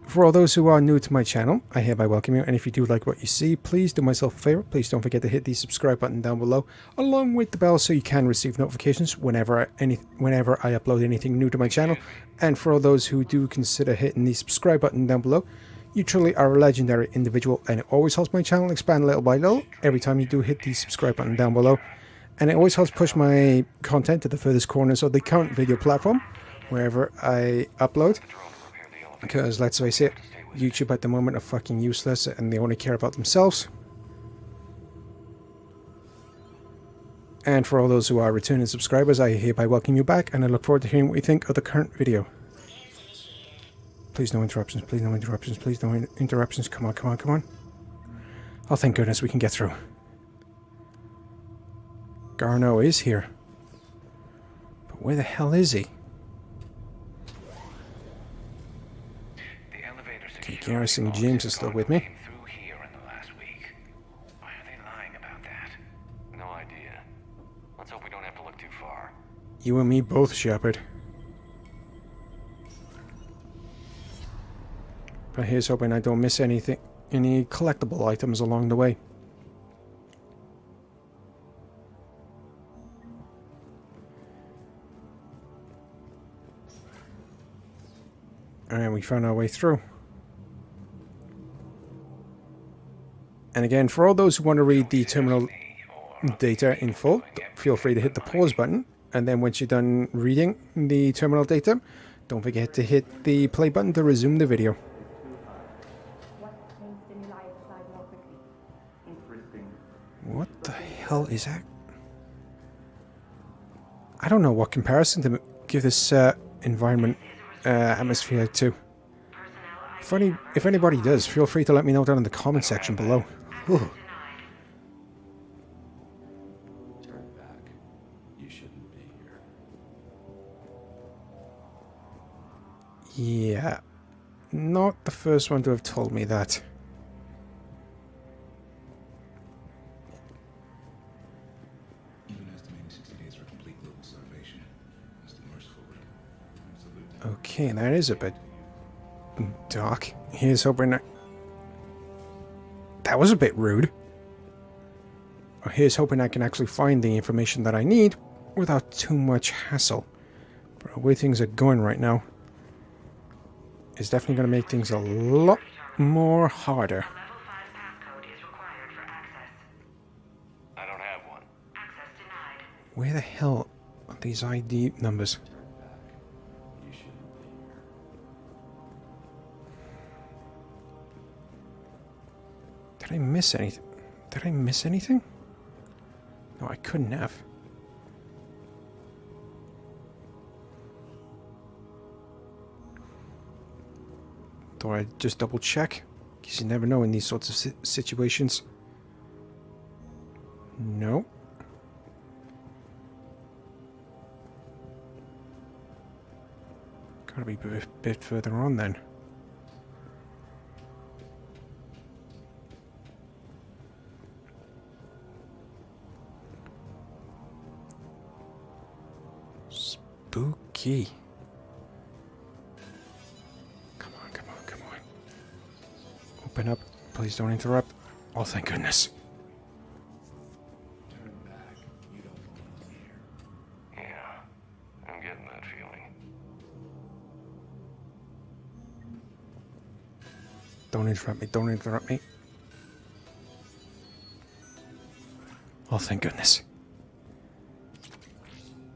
for all those who are new to my channel, I hereby welcome you, and if you do like what you see, please do myself a favor, please don't forget to hit the subscribe button down below, along with the bell so you can receive notifications whenever I upload anything new to my channel. And for all those who do consider hitting the subscribe button down below, you truly are a legendary individual, and it always helps my channel expand little by little every time you do hit the subscribe button down below. And it always helps push my content to the furthest corners of the current video platform, wherever I upload. Because, let's face it, YouTube at the moment are fucking useless and they only care about themselves. And for all those who are returning subscribers, I hereby welcome you back, and I look forward to hearing what you think of the current video. Please no interruptions, please no interruptions, please no interruptions. Come on, come on, come on. Oh, thank goodness we can get through. Garneau is here. But where the hell is he? Garrison James is still with me. Why are they lying about that? No idea. Let's hope we don't have to look too far. You and me both, Shepard. But here's hoping I don't miss anything, any collectible items along the way. And we found our way through. And again, for all those who want to read the terminal data in full, feel free to hit the pause button. And then once you're done reading the terminal data, don't forget to hit the play button to resume the video. What the hell is that? I don't know what comparison to give this environment atmosphere to. If anybody does, feel free to let me know down in the comment section below. Ooh. Turn back. not the first one to have told me that. Okay, that is a bit dark. Here's hoping that was a bit rude. Here's hoping I can actually find the information that I need without too much hassle. But the way things are going right now is definitely going to make things a lot more harder. I don't have one. Where the hell are these ID numbers? Did I miss anything? Did I miss anything? No, I couldn't have. Thought I'd just double check, because you never know in these sorts of situations. No. Gotta be a bit further on then. Spooky. Come on, come on, come on. Open up. Please don't interrupt. Oh, thank goodness. Yeah, I'm getting that feeling. Don't interrupt me. Don't interrupt me. Oh, thank goodness.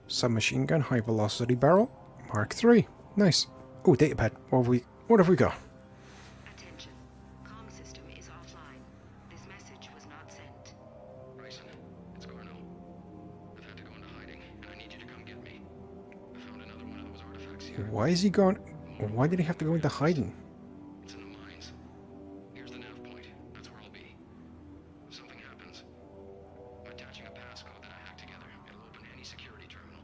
Submachine gun, high velocity barrel, Mark III. Nice. Oh, datapad. What have we got? Attention. Comm system is offline. This message was not sent. Bryson, it's Garno. I've had to go into hiding, and I need you to come get me. I found another one of those artifacts here. Why is he gone? Why did he have to go into hiding? It's in the mines. Here's the nav point. That's where I'll be. If something happens, I'm attaching a passcode that I hacked together. It'll open any security terminal.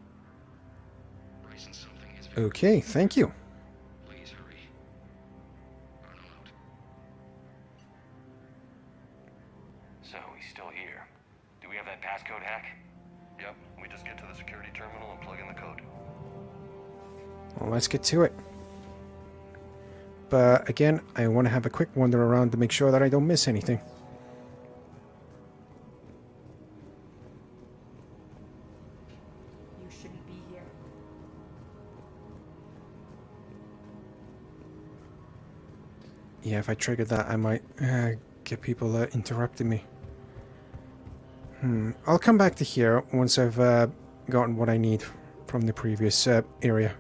Bryson, something is very Okay, thank you. Please hurry. Garno out. So he's still here. Do we have that passcode hack? Yep. We just get to the security terminal and plug in the code. Well, let's get to it. But again, I want to have a quick wander around to make sure that I don't miss anything. You shouldn't be here. Yeah, if I triggered that, I might get people interrupting me. I'll come back to here once I've gotten what I need from the previous area.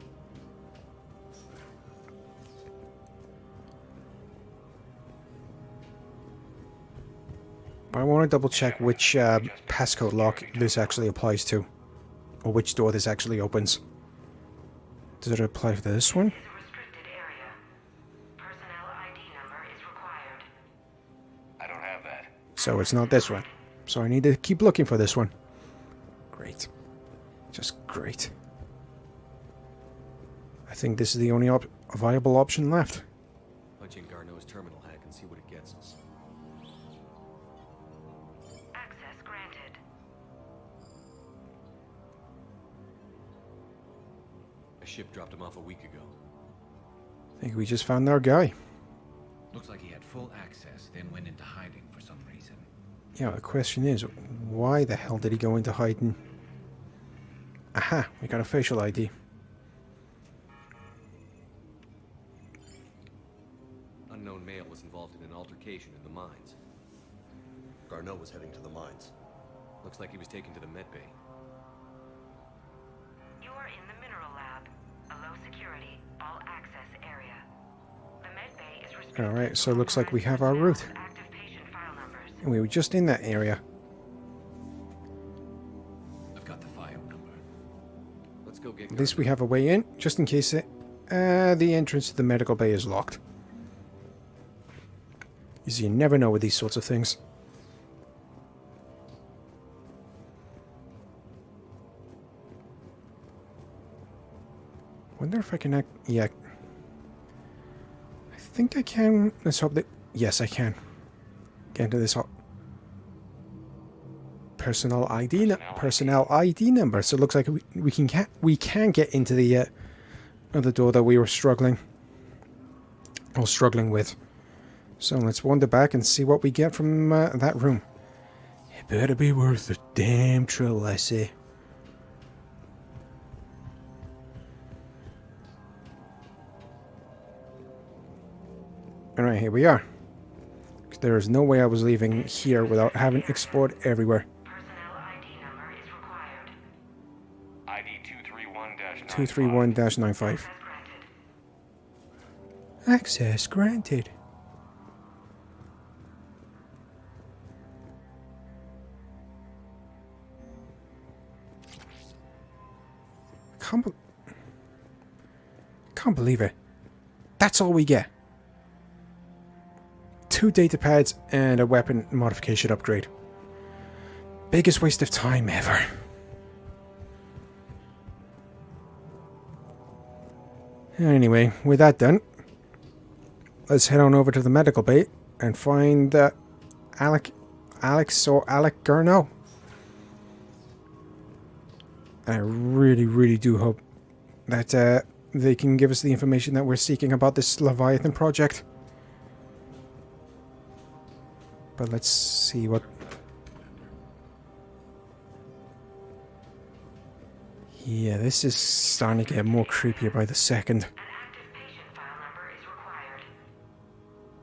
But I want to double check which passcode lock this actually applies to, or which door this actually opens. Does it apply to this one? I don't have that. So it's not this one. So I need to keep looking for this one. Great. Just great. I think this is the only viable option left. Punch in Garneau's terminal hack and see what it gets us. Access granted. A ship dropped him off a week ago. I think we just found our guy. Looks like he had full access, then went into hiding for some reason. Yeah, the question is, why the hell did he go into hiding? Aha, we got a facial ID. Unknown male was involved in an altercation in the mines. Garneau was heading to the mines. Looks like he was taken to the med bay. You are in the mineral lab, a low security, all access area. The med bay is restricted. Alright, so it looks like we have our route. Active patient file numbers. And we were just in that area. I've got the file number. Let's go get At least we have a way in, just in case the entrance to the medical bay is locked. You never know with these sorts of things. Wonder if I can yeah. I think I can. Let's hope that... Yes, I can. Get into this personnel ID number. So it looks like we can get into the other door that we were struggling with. So let's wander back and see what we get from that room. It better be worth the damn trouble, I say. Alright, here we are. There is no way I was leaving here without having explored everywhere. ID 231-95. Access granted. Can't believe it. That's all we get. 2 data pads and a weapon modification upgrade. Biggest waste of time ever. Anyway, with that done, let's head on over to the medical bay and find Alec Garneau. I really do hope that they can give us the information that we're seeking about this Leviathan project. But let's see what... Yeah, this is starting to get more creepier by the second.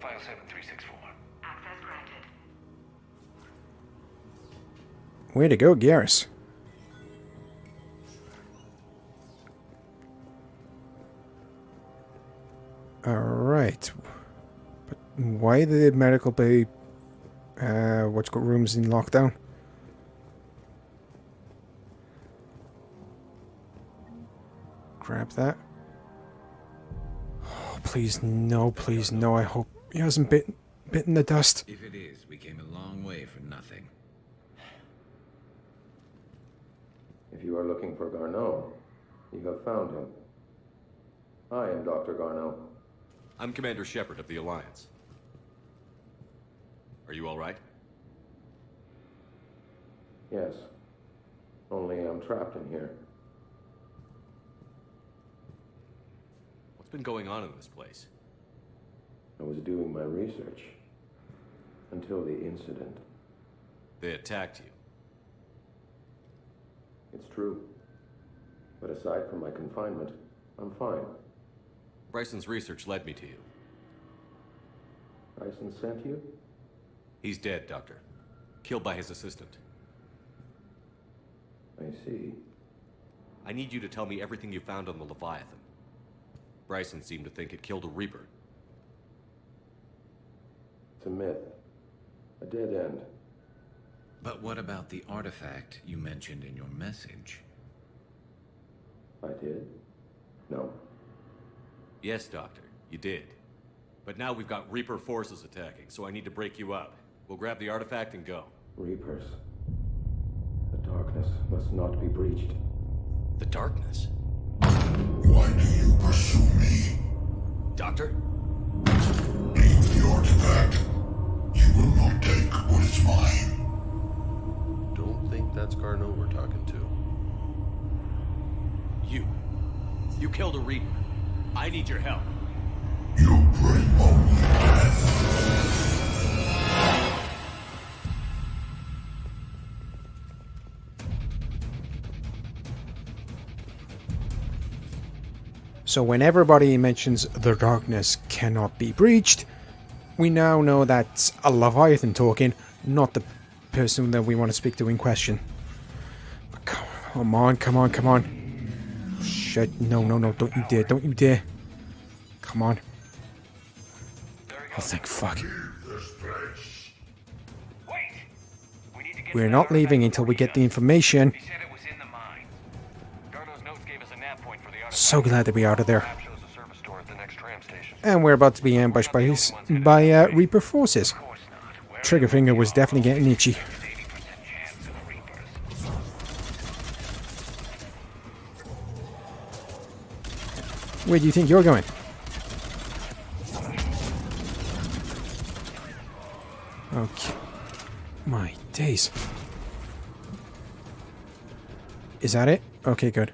File 7364. Access granted. Way to go, Garrus. Alright. But why the medical bay... what's got rooms in lockdown? Grab that. Oh, please no, I hope he hasn't bitten the dust. If it is, we came a long way for nothing. If you are looking for Garneau, you have found him. I am Dr. Garneau. I'm Commander Shepard of the Alliance. Are you all right? Yes. Only I'm trapped in here. What's been going on in this place? I was doing my research. Until the incident. They attacked you. It's true. But aside from my confinement, I'm fine. Bryson's research led me to you. Bryson sent you? He's dead, Doctor. Killed by his assistant. I see. I need you to tell me everything you found on the Leviathan. Bryson seemed to think it killed a Reaper. It's a myth. A dead end. But what about the artifact you mentioned in your message? I did? No. Yes, Doctor, you did. But now we've got Reaper forces attacking, so I need to break you out. We'll grab the artifact and go. Reapers. The darkness must not be breached. The darkness? Why do you pursue me? Doctor? Leave the artifact. You will not take what is mine. Don't think that's Garneau we're talking to. You killed a Reaper. I need your help. You bring only death. So when everybody mentions the darkness cannot be breached, we now know that's a Leviathan talking, not the person that we want to speak to in question. But come on. Shit, no, don't you dare. Come on. Oh, thank fuck. We're not leaving until we get the information. So glad to be out of there. And we're about to be ambushed by Reaper forces. Trigger finger was definitely getting itchy. Where do you think you're going? Okay. My days. Is that it? Okay, good.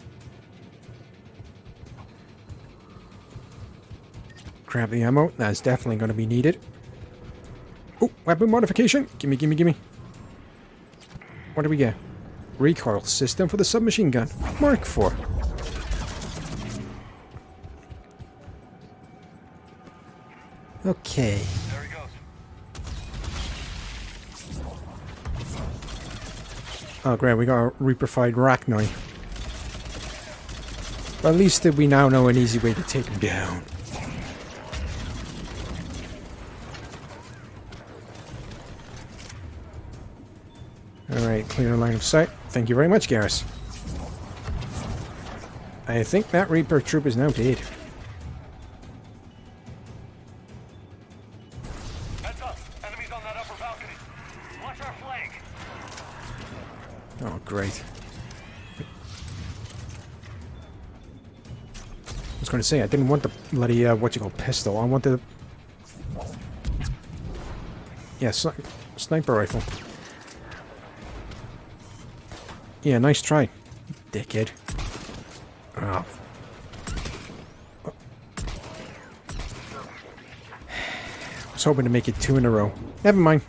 Grab the ammo. That's definitely going to be needed. Oh, weapon modification. Gimme, gimme, gimme. What do we get? Recoil system for the submachine gun. Mark IV. Okay. There he goes. Oh, great. We got a Reaper-fied Arachnoi. But at least we now know an easy way to take him down. Alright, clear line of sight. Thank you very much, Garrus. I think that Reaper troop is now dead. Heads up! Enemies on that upper balcony. Watch our flank. Oh, great. I was going to say, I didn't want the bloody, pistol. I wanted the... Yeah, sniper rifle. Yeah, nice try, dickhead. Oh. I was hoping to make it 2 in a row. Never mind.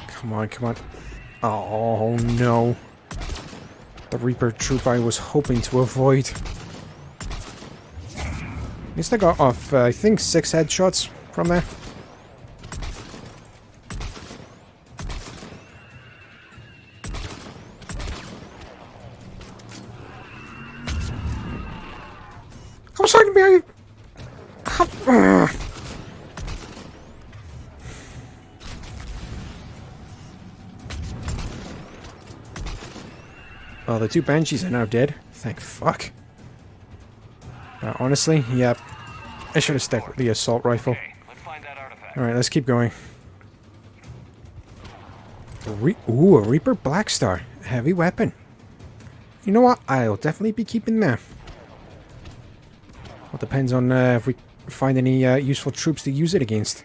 Come on, come on. Oh, no. The Reaper troop I was hoping to avoid. At least I got off, I think, 6 headshots from there. I'm sorry to be... Well, the 2 Banshees are now dead. Thank fuck. Honestly, yep. I should have stuck with the assault rifle. Alright, let's keep going. Ooh, a Reaper Blackstar. Heavy weapon. You know what? I'll definitely be keeping that. Well, depends on if we find any useful troops to use it against.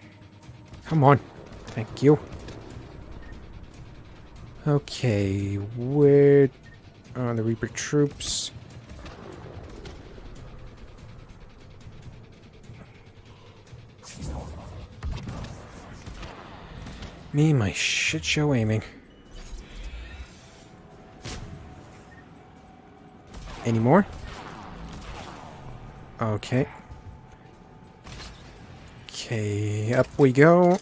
Come on. Thank you. Okay, where are the Reaper troops? Me and my shit show aiming. Any more? Okay. Okay, up we go.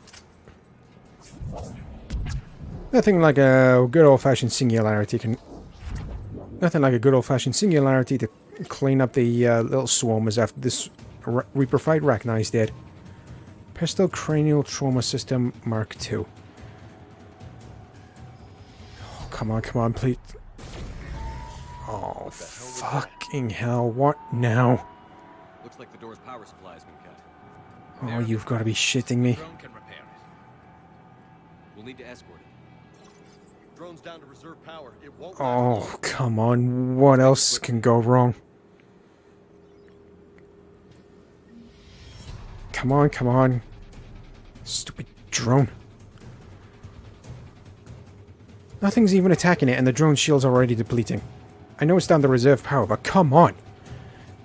Nothing like a good old-fashioned singularity can... Nothing like a good old-fashioned singularity to clean up the little swarmers after this Reaper-fied Arachnoi is dead. Pistol Cranial Trauma System Mark II. Oh, come on, please. Oh, fucking hell, what now? Looks like the door's power supply has been cut. Oh, you've got to be shitting me. We'll need to escort it. Drone's down to reserve power. It won't. Oh, come on. What else can go wrong? Come on, come on. Stupid drone. Nothing's even attacking it, and the drone shield's already depleting. I know it's down to reserve power, but come on.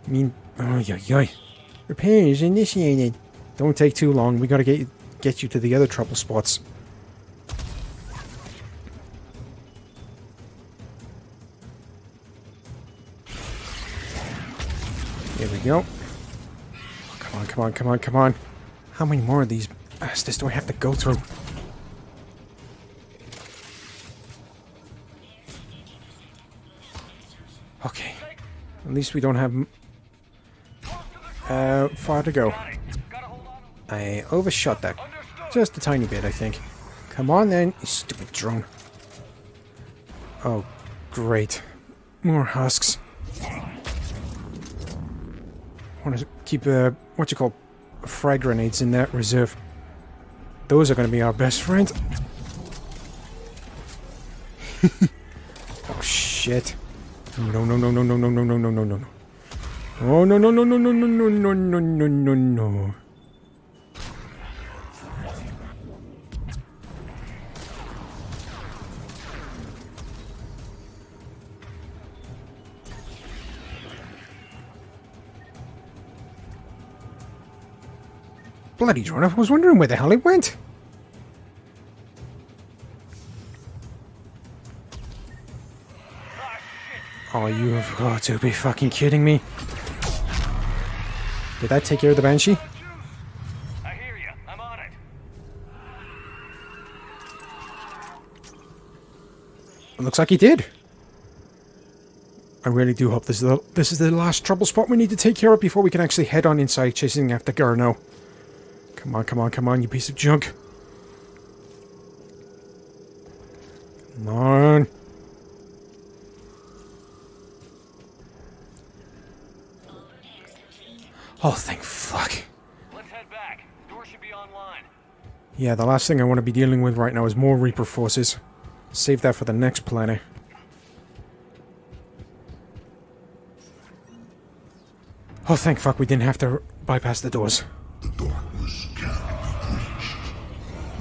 I mean, oh, yeah. Repairs initiated. Don't take too long. We gotta get you to the other trouble spots. Here we go. Come on. How many more of these bastards do I have to go through? Okay. At least we don't have far to go. I overshot that just a tiny bit, I think. Come on then, you stupid drone. Oh, great. More husks. I want to keep, frag grenades in that reserve. Those are going to be our best friend. Oh, shit. No. Oh, no, no, no, no, no, no, no, no, no, no, no, no. Bloody drone, I was wondering where the hell it went. Oh, you have got to be fucking kidding me. Did that take care of the Banshee? I hear you. I'm on it. It looks like he did. I really do hope this is the last trouble spot we need to take care of before we can actually head on inside chasing after Garno. Come on, come on, come on, you piece of junk. Come on. Oh, thank fuck. Let's head back. Door should be online. Yeah, the last thing I want to be dealing with right now is more Reaper forces. Save that for the next planet. Oh, thank fuck we didn't have to bypass the doors. The darkness cannot be breached.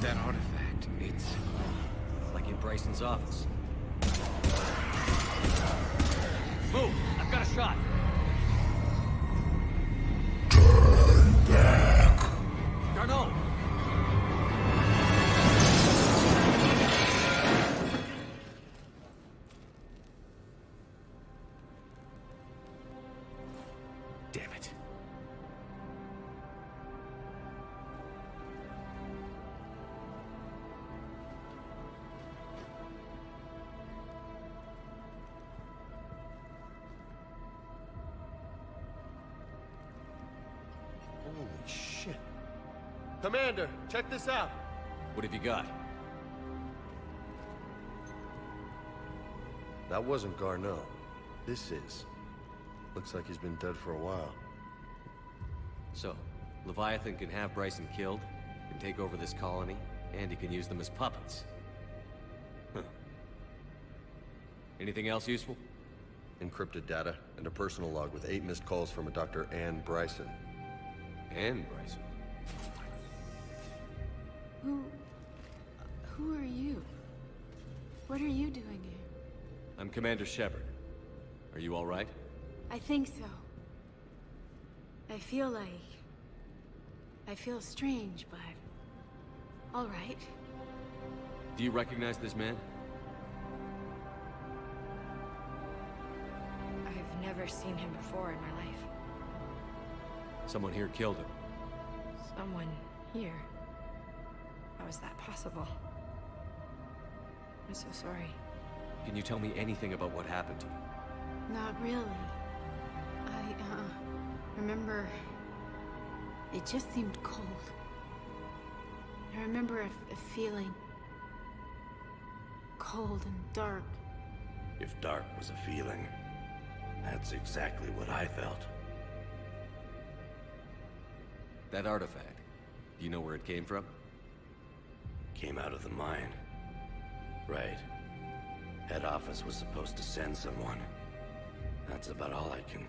That artifact, it's like in Bryson's office. Move! I've got a shot. Turn back. Garneau! damn it. Holy shit. Commander, check this out. What have you got? That wasn't Garneau. This is. Looks like he's been dead for a while. So, Leviathan can have Bryson killed, can take over this colony, and he can use them as puppets. Huh. Anything else useful? Encrypted data and a personal log with 8 missed calls from a Dr. Ann Bryson. Ann Bryson? Who are you? What are you doing here? I'm Commander Shepard. Are you all right? I think so. I feel strange, but all right. Do you recognize this man? I've never seen him before in my life. Someone here killed him. Someone here? How is that possible? I'm so sorry. Can you tell me anything about what happened to you? Not really. I remember it just seemed cold. I remember a feeling cold and dark. If dark was a feeling, that's exactly what I felt. That artifact, do you know where it came from? Came out of the mine. Right. Head office was supposed to send someone. That's about all I can...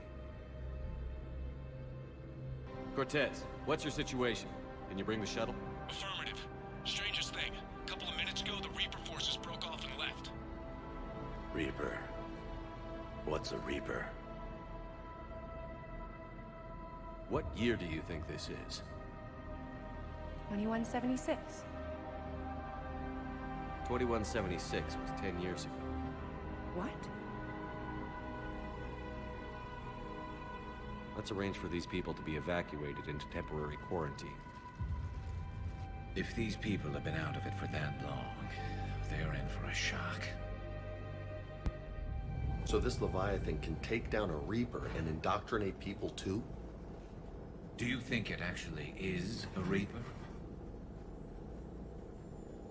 Cortez, what's your situation? Can you bring the shuttle? Affirmative. Strangest thing. A couple of minutes ago, the Reaper forces broke off and left. Reaper. What's a Reaper? What year do you think this is? 2176. 2176 was 10 years ago. What? Let's arrange for these people to be evacuated into temporary quarantine. If these people have been out of it for that long, they're in for a shock. So this Leviathan can take down a Reaper and indoctrinate people too? Do you think it actually is a Reaper?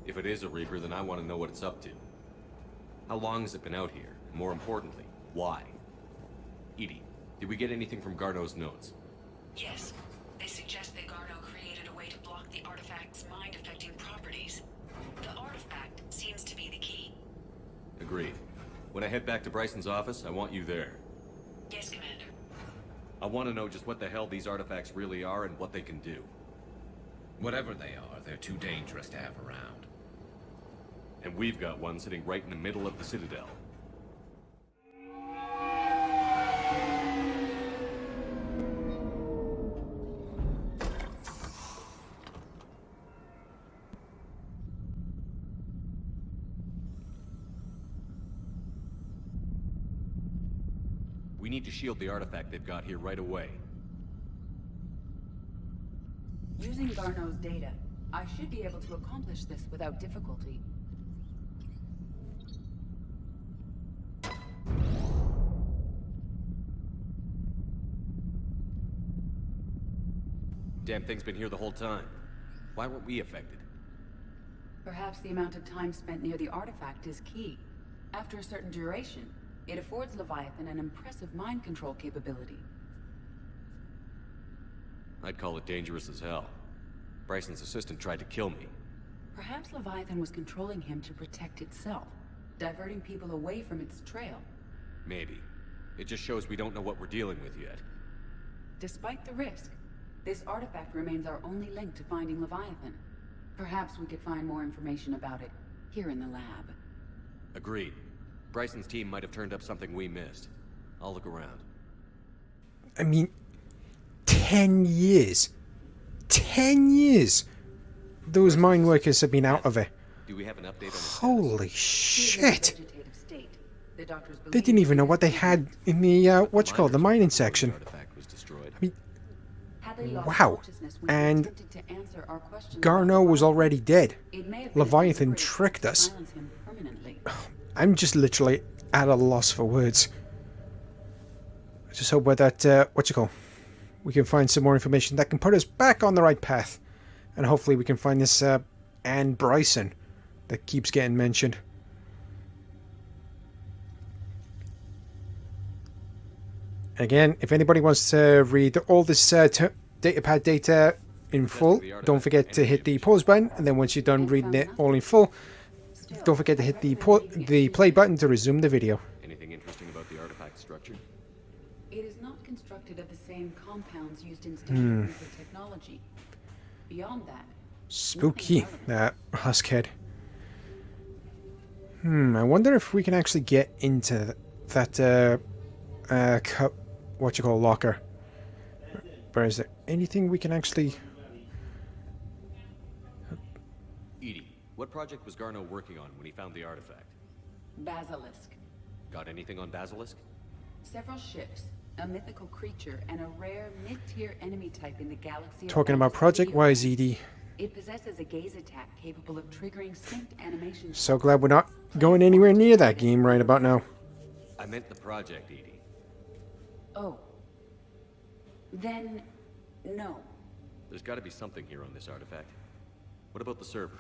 If it is a Reaper, then I want to know what it's up to. How long has it been out here? And more importantly, why? Edie, did we get anything from Garneau's notes? Yes. They suggest that Garneau created a way to block the artifact's mind-affecting properties. The artifact seems to be the key. Agreed. When I head back to Bryson's office, I want you there. Yes, Commander. I want to know just what the hell these artifacts really are and what they can do. Whatever they are, they're too dangerous to have around. And we've got one sitting right in the middle of the Citadel. We need to shield the artifact they've got here right away. Using Garneau's data, I should be able to accomplish this without difficulty. Damn thing's been here the whole time. Why weren't we affected? Perhaps the amount of time spent near the artifact is key. After a certain duration, it affords Leviathan an impressive mind control capability. I'd call it dangerous as hell. Bryson's assistant tried to kill me. Perhaps Leviathan was controlling him to protect itself, diverting people away from its trail. Maybe. It just shows we don't know what we're dealing with yet. Despite the risk, this artifact remains our only link to finding Leviathan. Perhaps we could find more information about it here in the lab. Agreed. Bryson's team might have turned up something we missed. I'll look around. I mean, 10 years. 10 years! Those mine workers have been out of it. Do we have an update on Holy shit! They didn't even know what they had in the, the mining section. I mean, wow. And Garneau was already dead. Leviathan tricked us. I'm just literally at a loss for words. I just hope that, we can find some more information that can put us back on the right path. And hopefully we can find this, Anne Bryson that keeps getting mentioned. Again, if anybody wants to read all this datapad data in full, don't forget to hit the pause button, and then once you're done reading it all in full, don't forget to hit the play button to resume the video. Anything interesting about the artifact structure? It is not constructed of the same compounds used in Station Reaper technology. Beyond that, spooky, that huskhead. I wonder if we can actually get into that locker. But is there anything we can actually... EDI, what project was Garneau working on when he found the artifact? Basilisk. Got anything on Basilisk? Several ships, a mythical creature, and a rare mid-tier enemy type in the galaxy. Talking about Project YZD. It possesses a gaze attack capable of triggering synced animations. So glad we're not going anywhere near that game right about now. I meant the project, EDI. Oh. Then, no. There's got to be something here on this artifact. What about the server?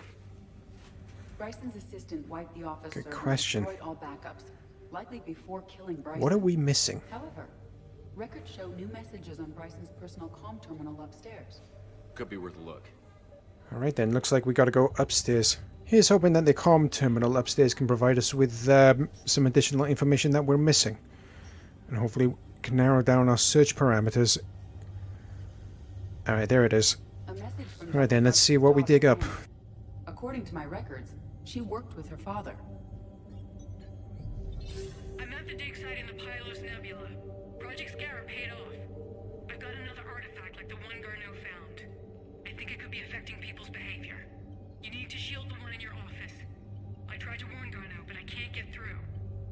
Bryson's assistant wiped the office Good server question. and destroyed all backups, likely before killing Bryson. What are we missing? However, records show new messages on Bryson's personal comm terminal upstairs. Could be worth a look. Alright then, looks like we gotta go upstairs. Here's hoping that the comm terminal upstairs can provide us with some additional information that we're missing. And hopefully we can narrow down our search parameters. Alright, there it is. Alright then, let's see what we dig up. According to my records, she worked with her father. I'm at the dig site in the Pylos Nebula. Project SHAREfactory paid off. I've got another artifact like the one Garneau found. I think it could be affecting people's behavior. You need to shield the one in your office. I tried to warn Garneau, but I can't get through.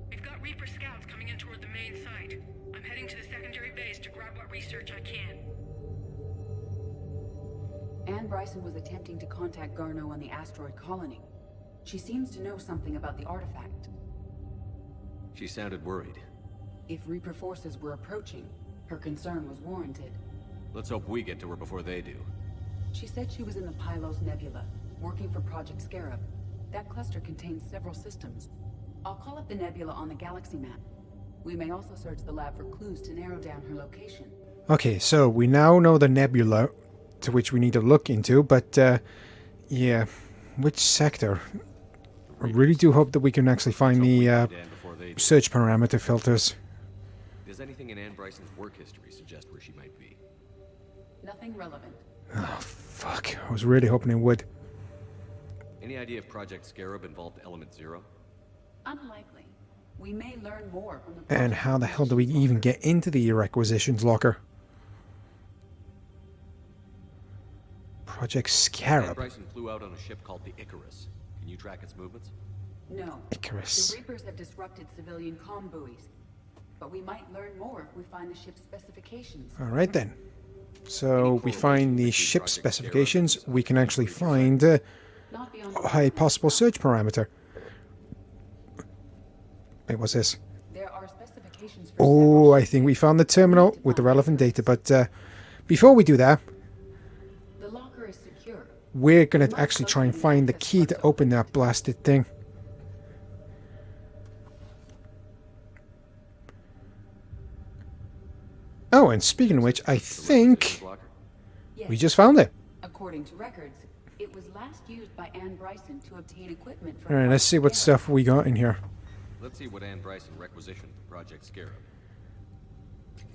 We've got Reaper scouts coming in toward the main site. I'm heading to the secondary base to grab what research I can. Anne Bryson was attempting to contact Garneau on the asteroid colony. She seems to know something about the artifact. She sounded worried. If Reaper forces were approaching, her concern was warranted. Let's hope we get to her before they do. She said she was in the Pylos Nebula, working for Project SHAREfactory. That cluster contains several systems. I'll call up the nebula on the galaxy map. We may also search the lab for clues to narrow down her location. Okay, so we now know the nebula to which we need to look into, but yeah, which sector? I really do hope that we can actually find the search parameter filters. anything in Anne Bryson's work history suggest where she might be? Nothing relevant. Oh, fuck. I was really hoping it would. Any idea if Project Scarab involved Element Zero? Unlikely. We may learn more from the... And how the hell do we even get into the requisitions locker? Project Scarab. Anne Bryson flew out on a ship called the Icarus. Can you track its movements? No. Icarus. The Reapers have disrupted civilian comm buoys. But we might learn more if we find the ship's specifications. Alright then. So we find the ship specifications, we can actually find a possible search parameter. Wait, what's this? There are specifications for Oh, I think we found the terminal with the relevant data, but before we do that, the locker is secure. we're going to actually try and find the key to open that blasted thing. Oh, and speaking of which, I think we just found it. According to records, it was last used by Anne Bryson to obtain equipment for... Alright, let's see what stuff we got in here. Let's see what Anne Bryson requisitioned for Project Scarab.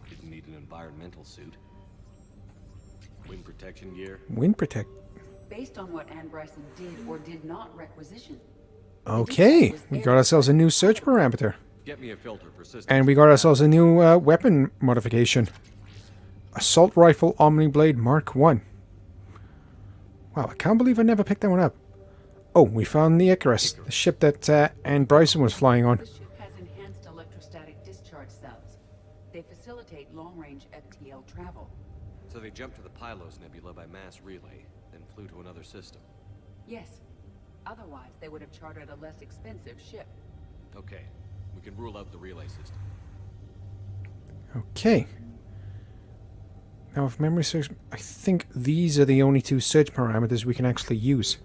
Didn't need an environmental suit. Wind protection gear. Wind protect. Based on what Anne Bryson did or did not requisition. Okay, we got ourselves a new search parameter. Get me a filter for systems. And we got ourselves a new weapon modification. Assault Rifle Omni Blade Mark 1. Wow, I can't believe I never picked that one up. Oh, we found the Icarus, the ship that Anne Bryson was flying on. The ship has enhanced electrostatic discharge cells. They facilitate long-range FTL travel. So they jumped to the Pylos Nebula by mass relay, then flew to another system. Yes. Otherwise, they would have chartered a less expensive ship. Okay, we can rule out the relay system. Okay. Now, if memory serves, I think these are the only two search parameters we can actually use.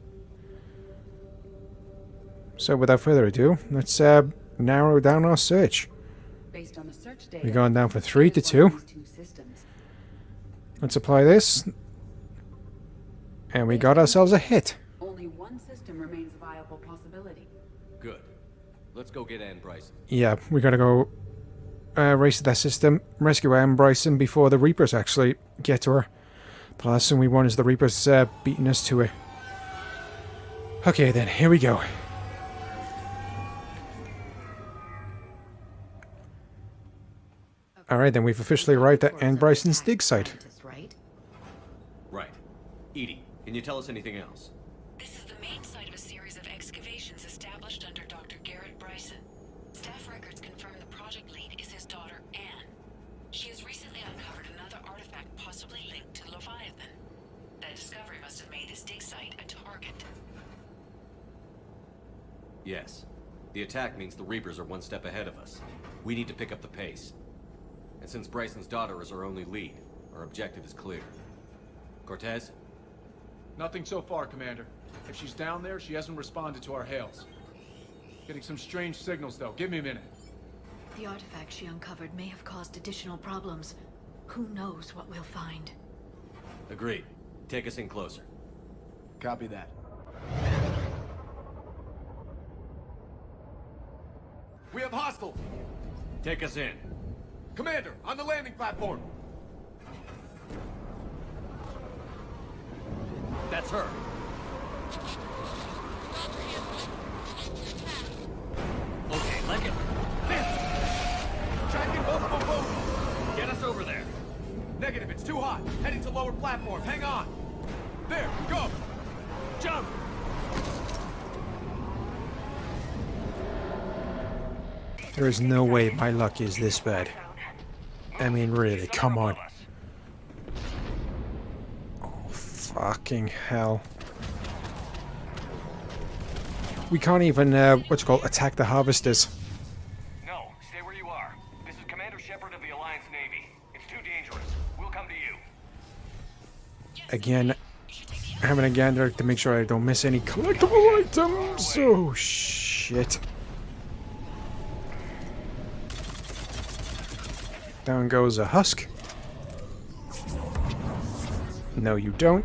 So, without further ado, let's narrow down our search. Based on the search data, We've gone down from 3 to 2. Let's apply this. And we got ourselves a hit. Only one system remains a viable possibility. Good. Let's go get Anne Bryson. Yeah, we gotta go race to that system, rescue Anne Bryson before the Reapers actually get to her. The last thing we want is the Reapers beating us to it. Okay then, here we go. Alright then, we've officially arrived at Anne Bryson's dig site. Right. Edie, can you tell us anything else? This is the main site of a series of excavations established under Dr. Garrett Bryson. Staff records confirm the project lead is his daughter, Anne. She has recently uncovered another artifact possibly linked to Leviathan. That discovery must have made this dig site a target. Yes. The attack means the Reapers are one step ahead of us. We need to pick up the pace. And since Bryson's daughter is our only lead, our objective is clear. Cortez? Nothing so far, Commander. If she's down there, she hasn't responded to our hails. Getting some strange signals, though. Give me a minute. The artifact she uncovered may have caused additional problems. Who knows what we'll find? Agreed. Take us in closer. Copy that. We have hostile! Take us in. Commander, on the landing platform! That's her. Okay, leg it. Tracking multiple boats! Get us over there. Negative, it's too hot. Heading to lower platform. Hang on. There, go! Jump! There is no way my luck is this bad. I mean, really, come on. Oh, fucking hell. We can't even, attack the harvesters. No, stay where you are. This is Commander Shepard of the Alliance Navy. It's too dangerous. We'll come to you. Again, having a gander to make sure I don't miss any collectible items. Oh, shit. Down goes a husk. No, you don't.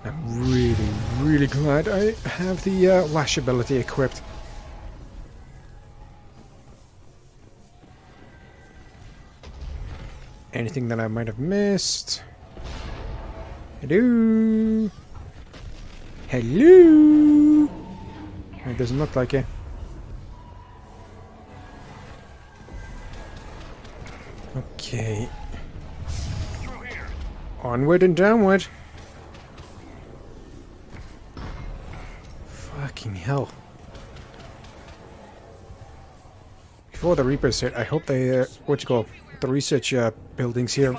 I'm really, really glad I have the lash ability equipped. Anything that I might have missed? Hello? Hello? It doesn't look like it. Okay. Onward and downward. Fucking hell. Before the Reapers hit, I hope they, the research buildings here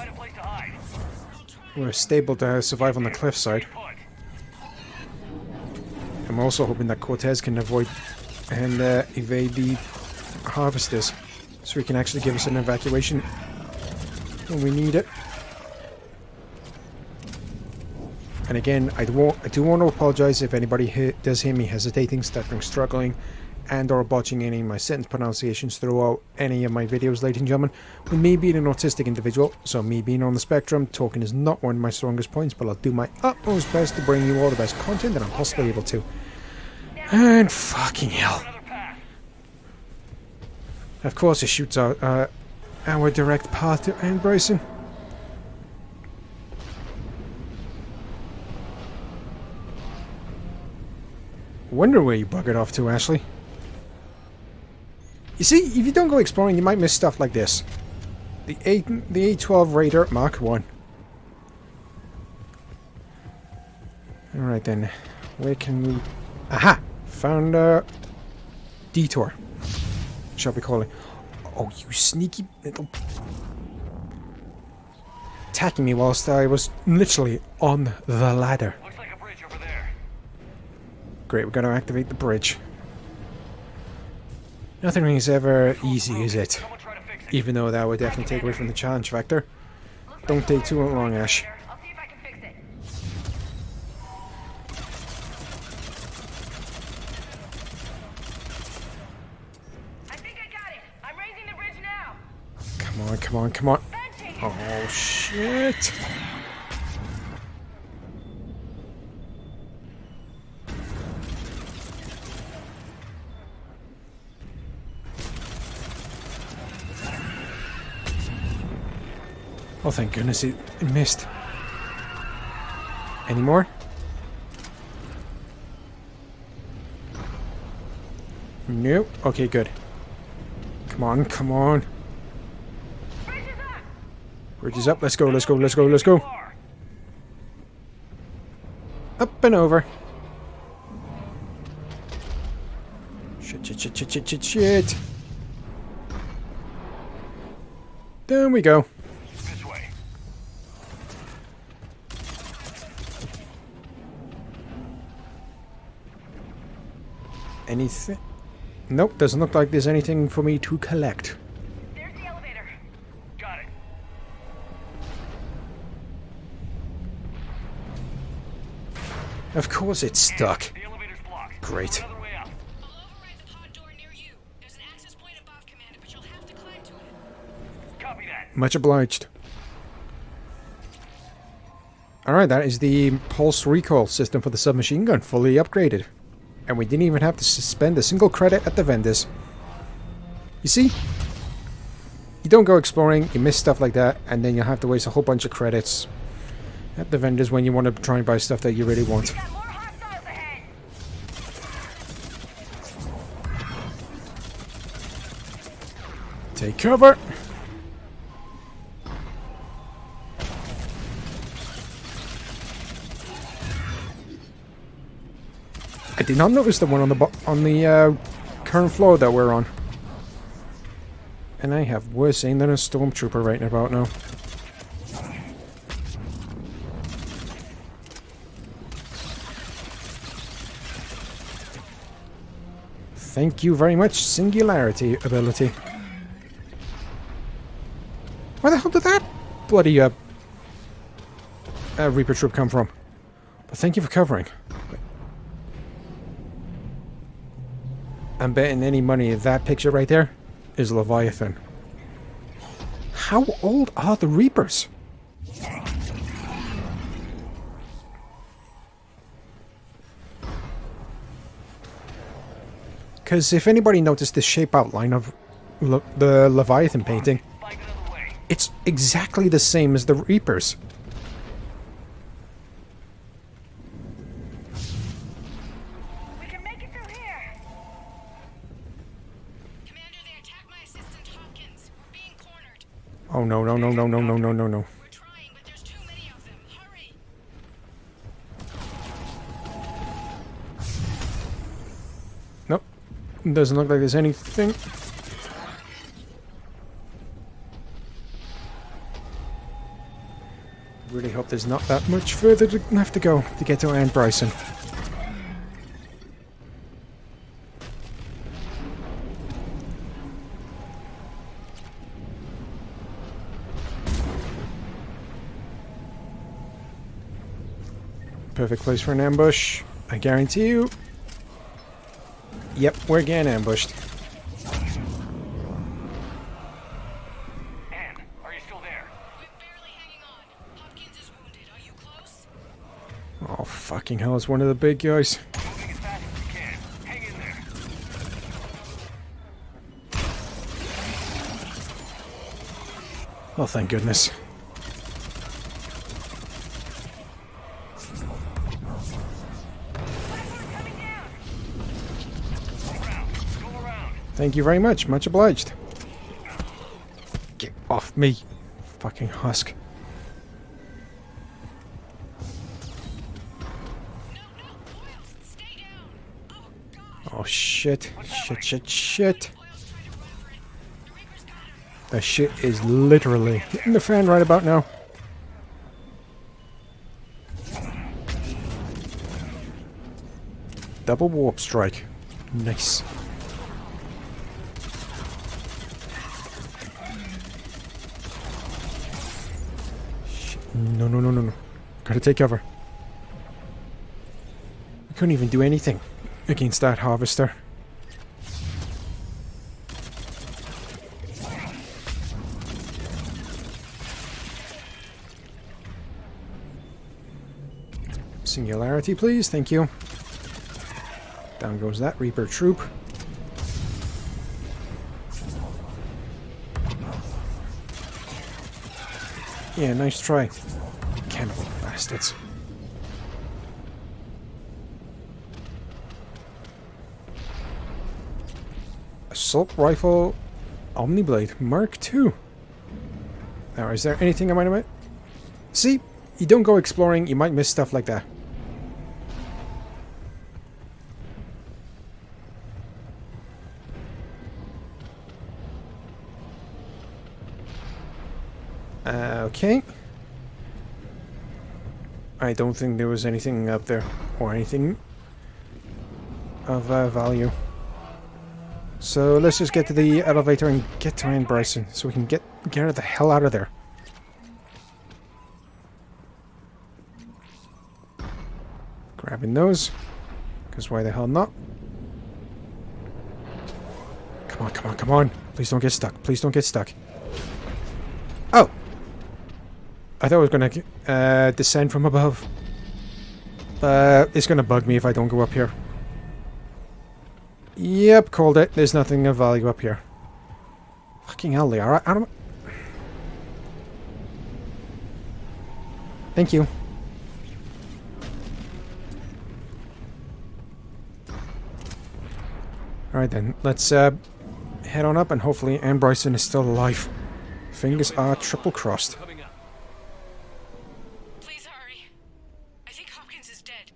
were stable to survive on the cliffside. I'm also hoping that Cortez can avoid and evade the harvesters, so he can actually give us an evacuation when we need it. And again, I do want to apologize if anybody does hear me hesitating, stuttering, struggling, and or botching any of my sentence pronunciations throughout any of my videos, ladies and gentlemen. With me being an autistic individual, so me being on the spectrum, talking is not one of my strongest points, but I'll do my utmost best to bring you all the best content that I'm possibly able to. And fucking hell. Of course it shoots out our direct path to Anne Bryson. Wonder where you buggered off to, Ashley. You see, if you don't go exploring, you might miss stuff like this. The A12 Raider Mark 1. Alright then, where can we... Aha! Found a detour, shall we call it. Oh, you sneaky little... Attacking me whilst I was literally on the ladder. Looks like a bridge over there. Great, we're going to activate the bridge. Nothing is ever easy, is it? Even though that would definitely take away from the challenge factor. Don't take too long, Ash. I'll see if I can fix it. I think I got it. I'm raising the bridge now. Come on, come on, come on. Oh, shit. Oh, thank goodness it missed. Any more? Nope. Okay, good. Come on, come on. Bridge is up. Let's go, let's go, let's go, let's go. Up and over. Shit, shit, shit, shit, shit, shit, shit. There we go. Anything? Nope, doesn't look like there's anything for me to collect. There's the elevator. Got it. Of course it's stuck. The elevator's blocked. Great. Another way out. I'll override the pod door near you. There's an access point above, Commander, but you'll have to climb to it. Copy that. Much obliged. Alright, that is the pulse recoil system for the submachine gun, fully upgraded. And we didn't even have to spend a single credit at the vendors. You see? You don't go exploring, you miss stuff like that, and then you'll have to waste a whole bunch of credits at the vendors when you want to try and buy stuff that you really want. Take cover! I did not notice the one on the current floor that we're on. And I have worse aim than a stormtrooper right about now. Thank you very much, singularity ability. Where the hell did that bloody Reaper troop come from? But thank you for covering. I'm betting any money that picture right there is Leviathan. How old are the Reapers? Because if anybody noticed the shape outline of the Leviathan painting, It's exactly the same as the Reapers. We can make it through here. Commander, they attacked my assistant Hopkins. We're being cornered. Oh no, no, no, no, no, no, no, no, no. We're trying, but there's too many of them. Hurry! Nope. Doesn't look like there's anything. Really hope there's not that much further to have to go to get to Anne Bryson. Perfect place for an ambush, I guarantee you. Yep, we're getting ambushed. Anne, are you still there? Oh, fucking hell, it's one of the big guys. Moving as fast as you can. Hang in there. Oh, thank goodness. Thank you very much. Much obliged. Get off me, fucking husk. Oh shit. Shit, shit, shit. That shit is literally hitting the fan right about now. Double warp strike. Nice. No, no, no, no, no. Gotta take cover. We couldn't even do anything against that harvester. Singularity, please. Thank you. Down goes that Reaper troop. Yeah, nice try. Cannibal bastards. Assault rifle Omniblade Mark II. Now, is there anything I might have missed? See, you don't go exploring, you might miss stuff like that. Okay. I don't think there was anything up there, or anything of value. So let's just get to the elevator and get to Anne Bryson, so we can get her the hell out of there. Grabbing those, because why the hell not? Come on, come on, come on! Please don't get stuck. Please don't get stuck. Oh! I thought I was going to descend from above. It's going to bug me if I don't go up here. Yep, called it. There's nothing of value up here. Fucking hell, they are. Thank you. Alright then, let's head on up and hopefully Anne Bryson is still alive. Fingers are triple crossed. Please hurry. I think Hopkins is dead.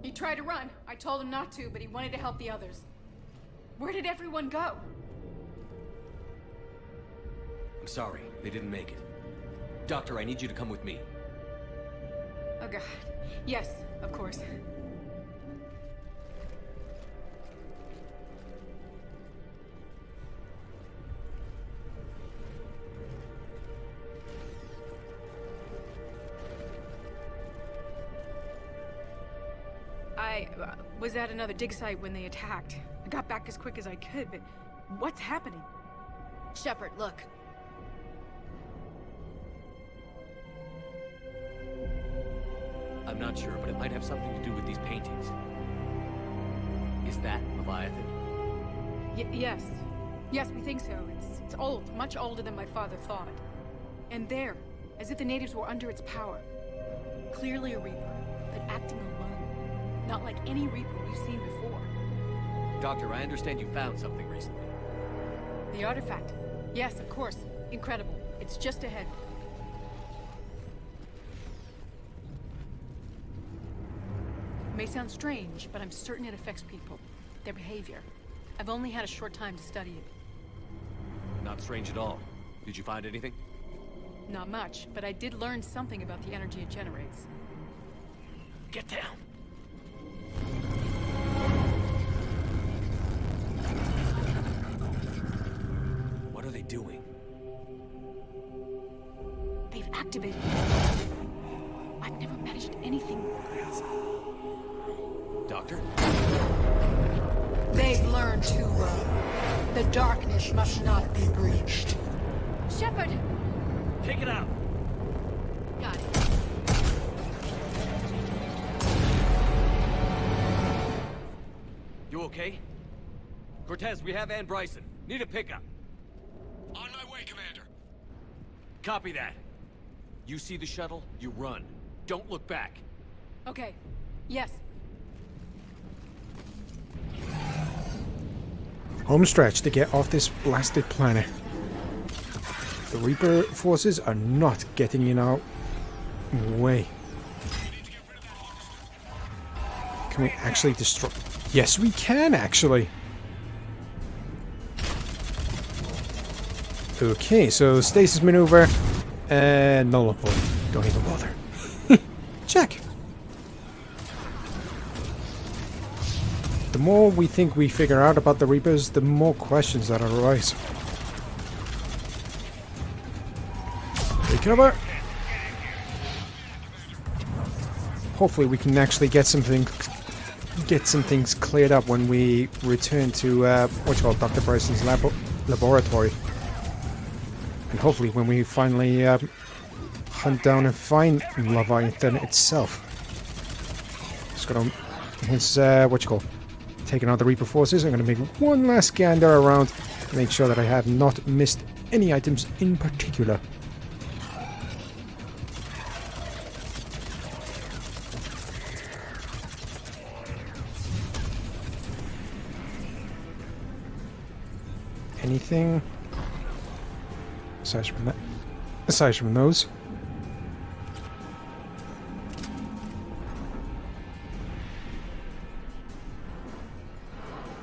He tried to run. I told him not to, but he wanted to help the others. Where did everyone go? I'm sorry, they didn't make it. Doctor, I need you to come with me. Oh god. Yes, of course. I was at another dig site when they attacked. I got back as quick as I could, but what's happening? Shepard, look. I'm not sure, but it might have something to do with these paintings. Is that Leviathan? Yes. Yes, we think so. It's old, much older than my father thought. And there, as if the natives were under its power. Clearly a Reaper, but acting alone. Not like any Reaper we've seen before. Doctor, I understand you found something recently. The artifact. Yes, of course. Incredible. It's just ahead. May sound strange, but I'm certain it affects people. Their behavior. I've only had a short time to study it. Not strange at all. Did you find anything? Not much, but I did learn something about the energy it generates. Get down! What are they doing? They've activated it. I've never managed anything. Doctor? They've learned too well. The darkness must not be breached. Shepard! Take it out! Got it. You okay? Cortez, we have Ann Bryson. Need a pickup. On my way, Commander. Copy that. You see the shuttle, you run. Don't look back. Okay. Yes. Home stretch to get off this blasted planet. The Reaper forces are not getting in our way. Can we actually destroy? Yes, we can actually. Okay, so stasis maneuver and null and void. Don't even bother. Check. The more we think we figure out about the Reapers, the more questions that arise. Take cover. Hopefully we can actually get some things cleared up when we return to Dr. Bryson's laboratory. And hopefully when we finally hunt down and find Leviathan itself. Just gonna taking out the Reaper forces. I'm going to make one last gander around to make sure that I have not missed any items in particular. Anything aside from those?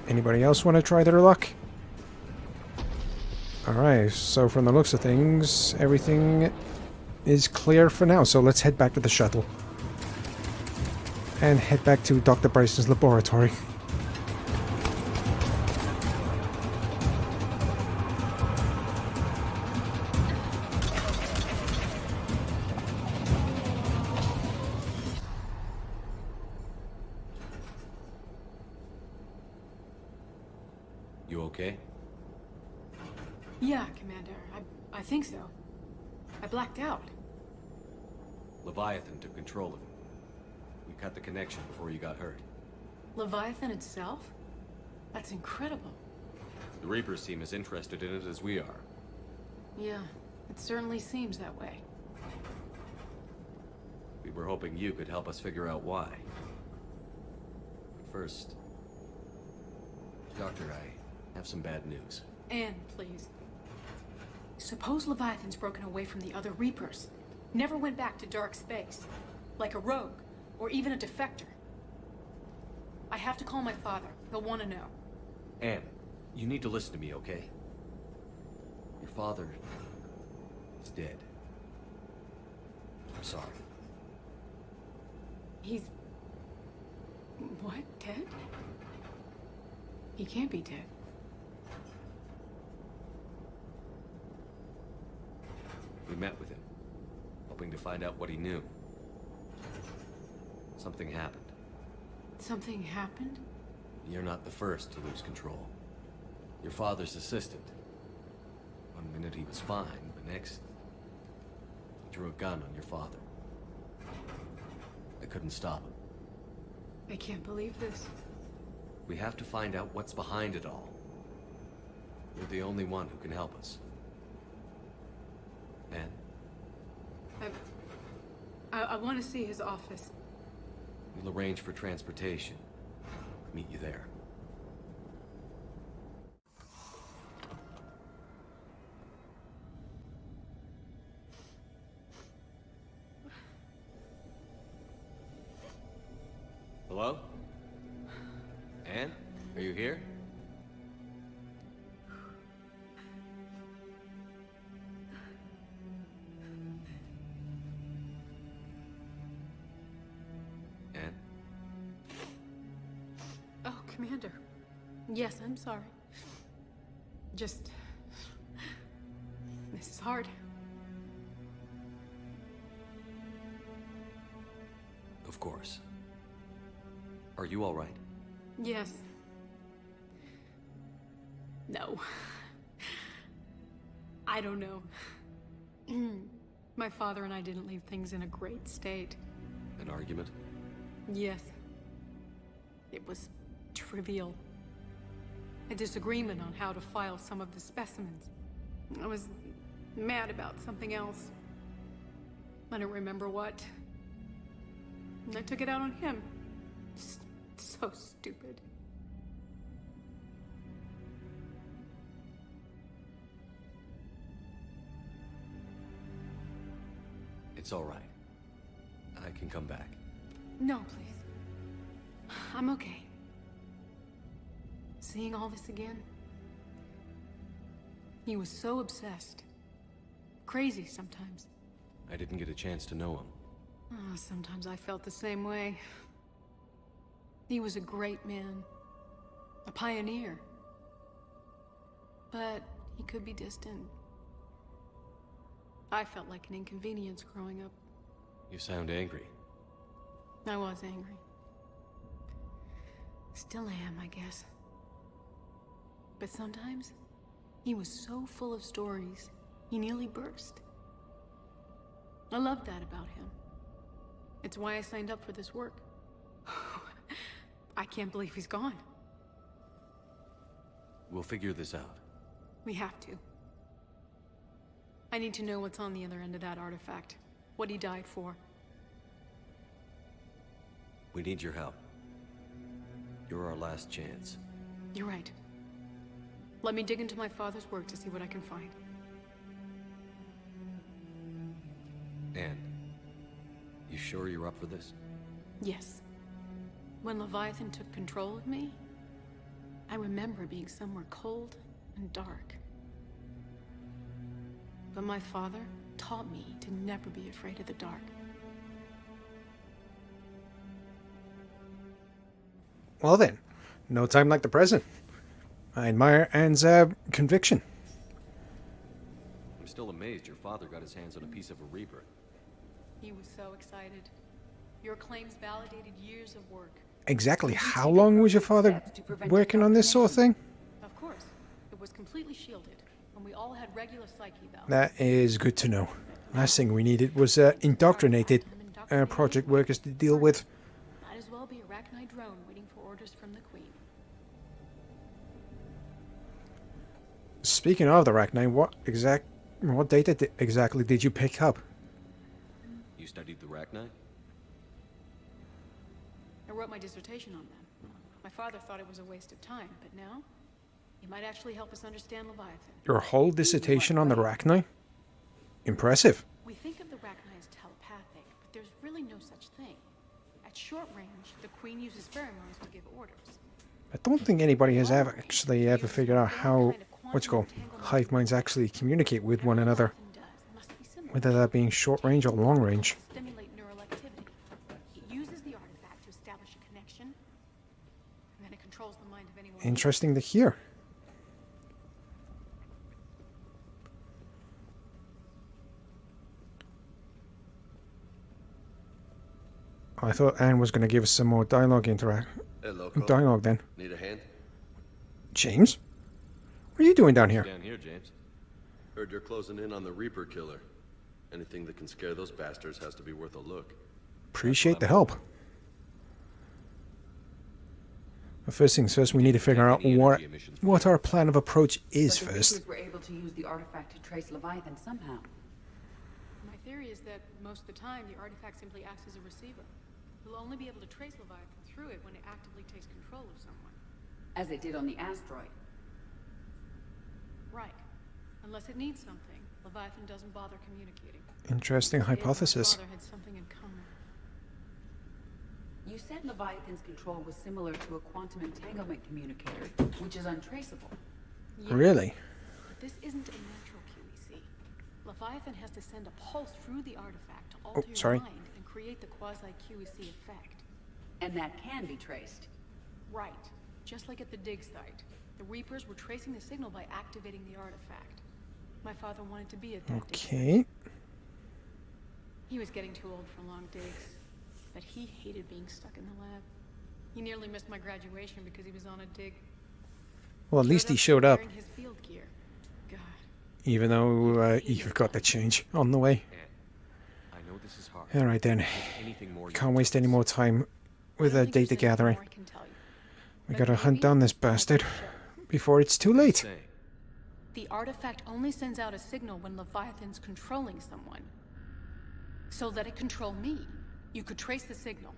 Anybody else want to try their luck? Alright, so from the looks of things, everything is clear for now, so let's head back to the shuttle. And head back to Dr. Bryson's laboratory. You okay? Yeah, Commander. I think so. I blacked out. Leviathan took control of him. We cut the connection before you got hurt. Leviathan itself? That's incredible. The Reapers seem as interested in it as we are. Yeah, it certainly seems that way. We were hoping you could help us figure out why. But first... Doctor, I have some bad news. Anne, please. Suppose Leviathan's broken away from the other Reapers. Never went back to dark space. Like a rogue, or even a defector. I have to call my father. He'll want to know. Anne, you need to listen to me, okay? Your father is dead. I'm sorry. He's... what? Dead? He can't be dead. We met with him, hoping to find out what he knew. Something happened. Something happened? You're not the first to lose control. Your father's assistant. One minute he was fine, the next... he drew a gun on your father. I couldn't stop him. I can't believe this. We have to find out what's behind it all. You're the only one who can help us. Anne? I want to see his office. We'll arrange for transportation. Meet you there. Hello? Anne? Are you here? Anne? Oh, Commander. Yes, I'm sorry. Just... This is hard. Of course. Are you all right? Yes. No. I don't know. My father and I didn't leave things in a great state. An argument? Yes. It was trivial. A disagreement on how to file some of the specimens. I was mad about something else. I don't remember what. And I took it out on him. So stupid. It's all right. I can come back. No, please. I'm okay. Seeing all this again? He was so obsessed. Crazy sometimes. I didn't get a chance to know him. Oh, sometimes I felt the same way. He was a great man. A pioneer. But he could be distant. I felt like an inconvenience growing up. You sound angry. I was angry. Still am, I guess. But sometimes, he was so full of stories, he nearly burst. I loved that about him. It's why I signed up for this work. I can't believe he's gone. We'll figure this out. We have to. I need to know what's on the other end of that artifact. What he died for. We need your help. You're our last chance. You're right. Let me dig into my father's work to see what I can find. Anne, you sure you're up for this? Yes. When Leviathan took control of me, I remember being somewhere cold and dark. But my father taught me to never be afraid of the dark. Well then, no time like the present. I admire Anne's conviction. I'm still amazed your father got his hands on a piece of a Reaper. He was so excited. Your claims validated years of work. Exactly how long was your father working on this sort of thing? Of course. It was completely shielded, and we all had regular psyche valves. That is good to know. Last thing we needed was indoctrinated project workers to deal with. Might as well be a Arachnite drone waiting for orders from the Queen. Speaking of the Arachnite, what data exactly did you pick up? You studied the Arachnite? I wrote my dissertation on them. My father thought it was a waste of time, but now, he might actually help us understand Leviathan. Your whole dissertation on the Arachnite? Impressive. We think of the Arachnite as telepathic, but there's really no such thing. At short range, the Queen uses pheromones to give orders. I don't think anybody has ever figured out how, hive minds actually communicate with one another. Whether that being short range or long range. Stimulate neural activity. It uses the artifact to establish a connection, and then it controls the mind of anyone. Interesting to hear. I thought Anne was going to give us some more dialogue dialogue then. Need a hand? James? What are you doing down here? Down here, James. Heard you're closing in on the Reaper killer. Anything that can scare those bastards has to be worth a look. Appreciate the help. But first things first, we need to figure out what our plan of approach is But the first. Reapers were able to use the artifact to trace Leviathan somehow. My theory is that most of the time, the artifact simply acts as a receiver. We'll only be able to trace Leviathan through it when it actively takes control of someone. As it did on the asteroid. Right. Unless it needs something, Leviathan doesn't bother communicating. Interesting hypothesis. My father had something in common. You said Leviathan's control was similar to a quantum entanglement communicator, which is untraceable. Yeah. Really? But this isn't a natural QEC. Leviathan has to send a pulse through the artifact to Oh, alter your sorry. mind and create the quasi-QEC effect. And that can be traced. Right. Just like at the dig site. The Reapers were tracing the signal by activating the artifact. My father wanted to be at that dig site. Okay. He was getting too old for long digs, but he hated being stuck in the lab. He nearly missed my graduation because he was on a dig. Well, at least he showed up. Wearing his field gear. God. Even though he forgot to change on the way. I know this is hard. Alright then. Can't waste any more time with data gathering. We gotta hunt down this bastard before it's too late. The artifact only sends out a signal when Leviathan's controlling someone. So let it control me. You could trace the signal.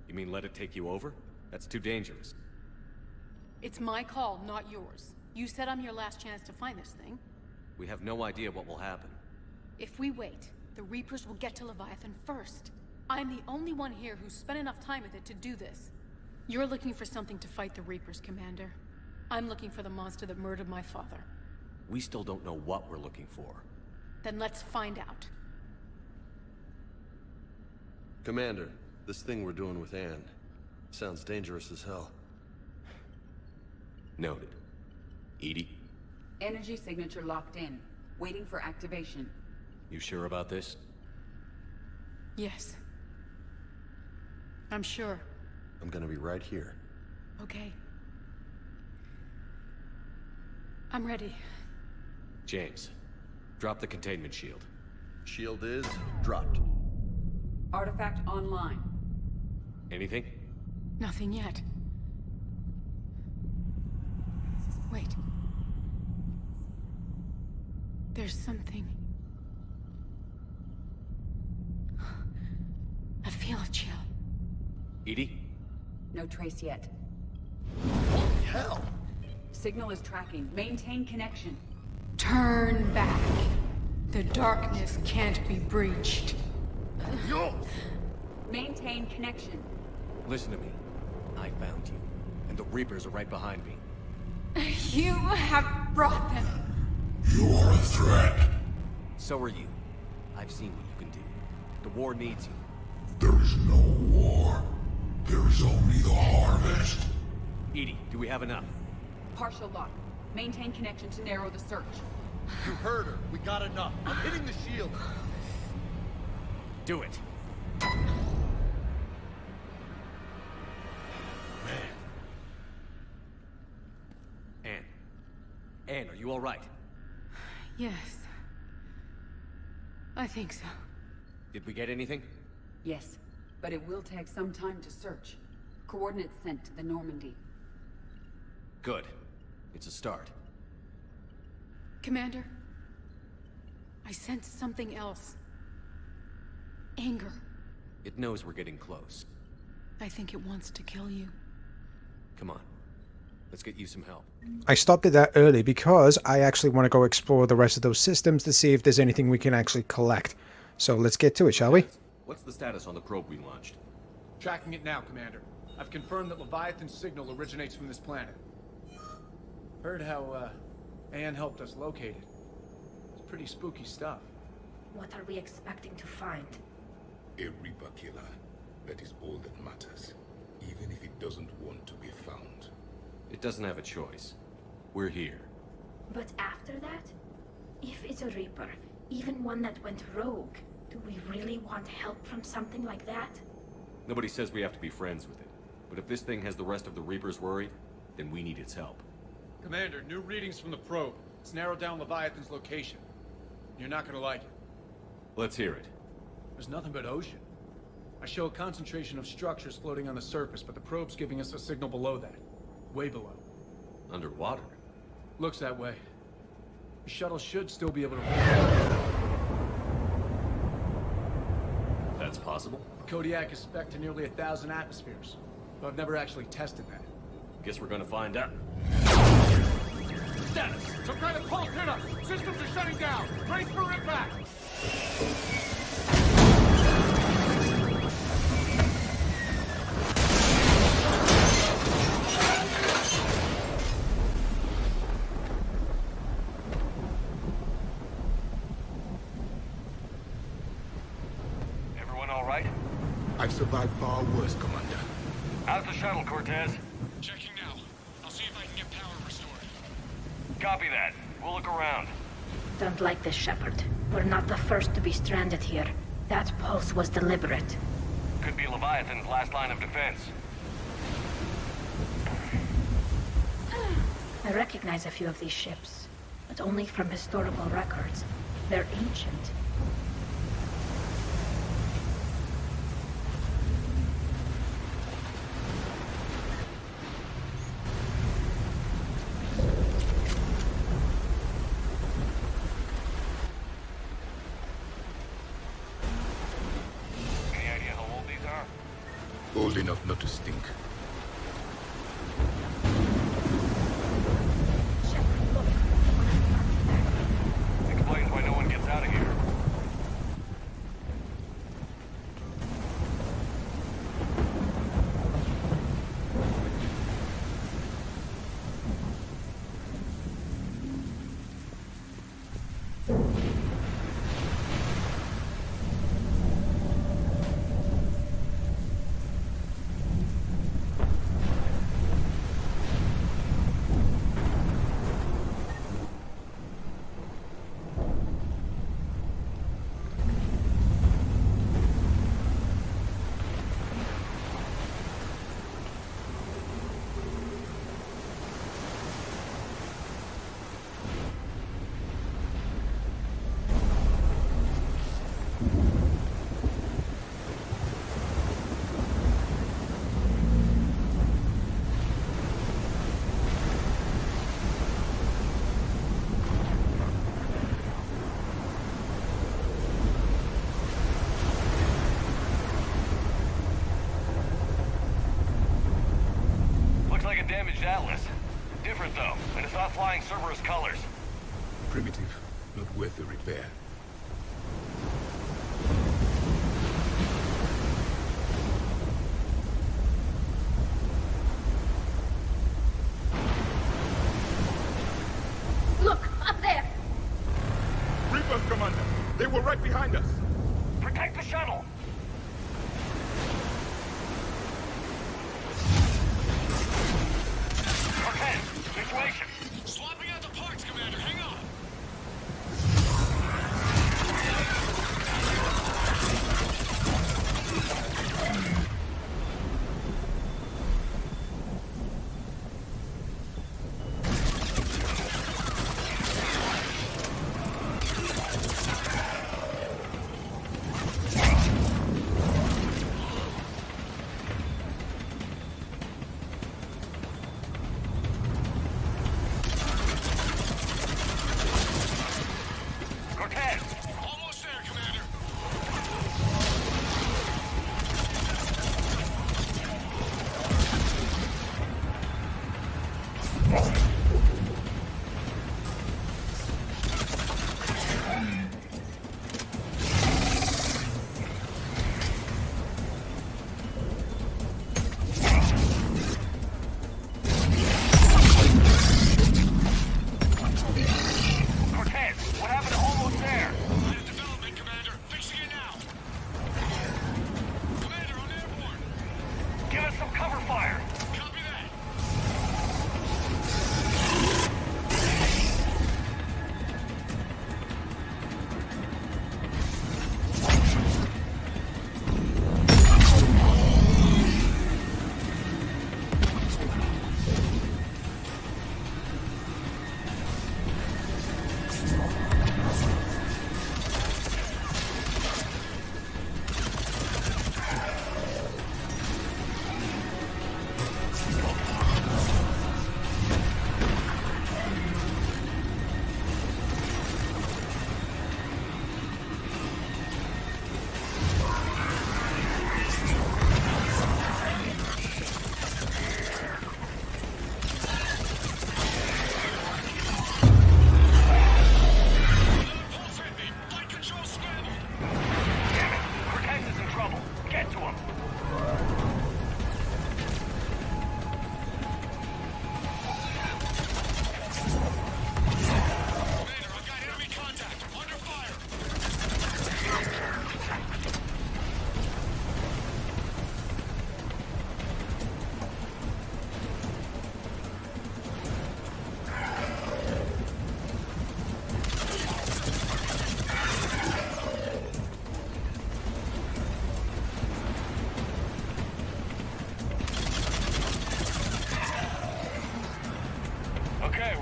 You mean let it take you over? That's too dangerous. It's my call, not yours. You said I'm your last chance to find this thing. We have no idea what will happen. If we wait, the Reapers will get to Leviathan first. I'm the only one here who's spent enough time with it to do this. You're looking for something to fight the Reapers, Commander. I'm looking for the monster that murdered my father. We still don't know what we're looking for. Then let's find out. Commander, this thing we're doing with Anne sounds dangerous as hell. Noted. Edie? Energy signature locked in. Waiting for activation. You sure about this? Yes. I'm sure. I'm gonna be right here. Okay. I'm ready. James, drop the containment shield. Shield is dropped. Artifact online. Anything? Nothing yet. Wait. There's something. I feel a chill. Edie? No trace yet. Holy hell! Signal is tracking. Maintain connection. Turn back. The darkness can't be breached. Maintain connection. Listen to me. I found you, and the Reapers are right behind me. You have brought them. You are a threat. So are you. I've seen what you can do. The war needs you. There is no war. There is only the harvest. Edie, do we have enough? Partial lock. Maintain connection to narrow the search. You heard her. We got enough. I'm hitting the shield. Do it. Anne. Anne, are you all right? Yes. I think so. Did we get anything? Yes, but it will take some time to search. Coordinates sent to the Normandy. Good. It's a start. Commander, I sense something else. Anger. It knows we're getting close. I think it wants to kill you. Come on. Let's get you some help. I stopped it that early because I actually want to go explore the rest of those systems to see if there's anything we can actually collect. So let's get to it, shall we? What's the status on the probe we launched? Tracking it now, Commander. I've confirmed that Leviathan's signal originates from this planet. Heard how, Anne helped us locate it. It's pretty spooky stuff. What are we expecting to find? A Reaper killer. That is all that matters. Even if it doesn't want to be found. It doesn't have a choice. We're here. But after that? If it's a Reaper, even one that went rogue, do we really want help from something like that? Nobody says we have to be friends with it. But if this thing has the rest of the Reapers worried, then we need its help. Commander, new readings from the probe. It's narrowed down Leviathan's location. You're not gonna like it. Let's hear it. There's nothing but ocean. I show a concentration of structures floating on the surface, but the probe's giving us a signal below that. Way below. Underwater? Looks that way. The shuttle should still be able to... That's possible? Kodiak is spec'd to nearly 1,000 atmospheres, but I've never actually tested that. Guess we're gonna find out. Status! Some kind of pulse hit us! Systems are shutting down! Brace for impact! Everyone all right? I've survived far worse, Commander. How's the shuttle, Cortez? Checking now. I'll see if I can get power restored. Copy that. We'll look around. Don't like this, Shepard. We're not the first to be stranded here. That pulse was deliberate. Could be Leviathan's last line of defense. I recognize a few of these ships, but only from historical records. They're ancient. Any idea how old these are? Old enough not to stink. Explains why no one gets out of here. Like a damaged Atlas. Different though, and it's not flying Cerberus colors. Primitive, not worth the repair. Look, up there! Reapers, Commander! They were right behind us! Protect the shuttle! Cortez, situation! Swapping out the parts, Commander. Hang on!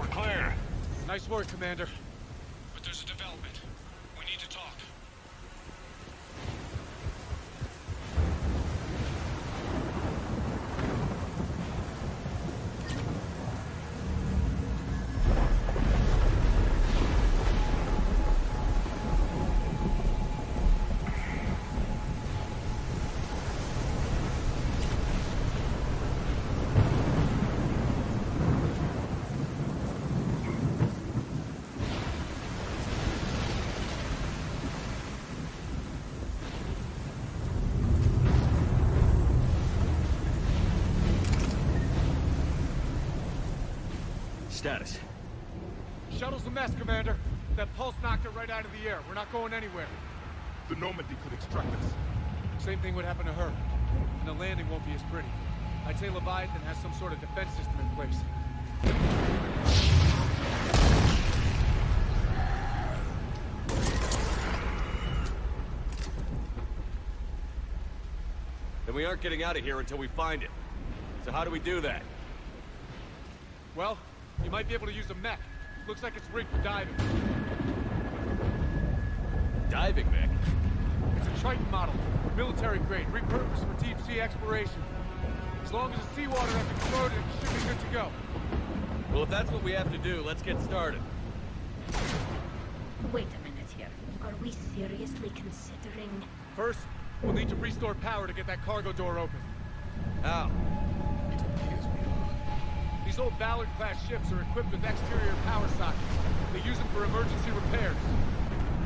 We're clear. Nice work, Commander. But there's a development. We need to talk. Status. Shuttle's a mess, Commander. That pulse knocked it right out of the air. We're not going anywhere. The Normandy could extract us. Same thing would happen to her. And the landing won't be as pretty. I'd say Leviathan has some sort of defense system in place. Then we aren't getting out of here until we find it. So how do we do that? Well, you might be able to use a mech. Looks like it's rigged for diving. Diving mech? It's a Triton model. Military grade, repurposed for deep sea exploration. As long as the seawater hasn't corroded, it should be good to go. Well, if that's what we have to do, let's get started. Wait a minute here. Are we seriously considering... First, we'll need to restore power to get that cargo door open. How? These old Ballard-class ships are equipped with exterior power sockets. They use them for emergency repairs.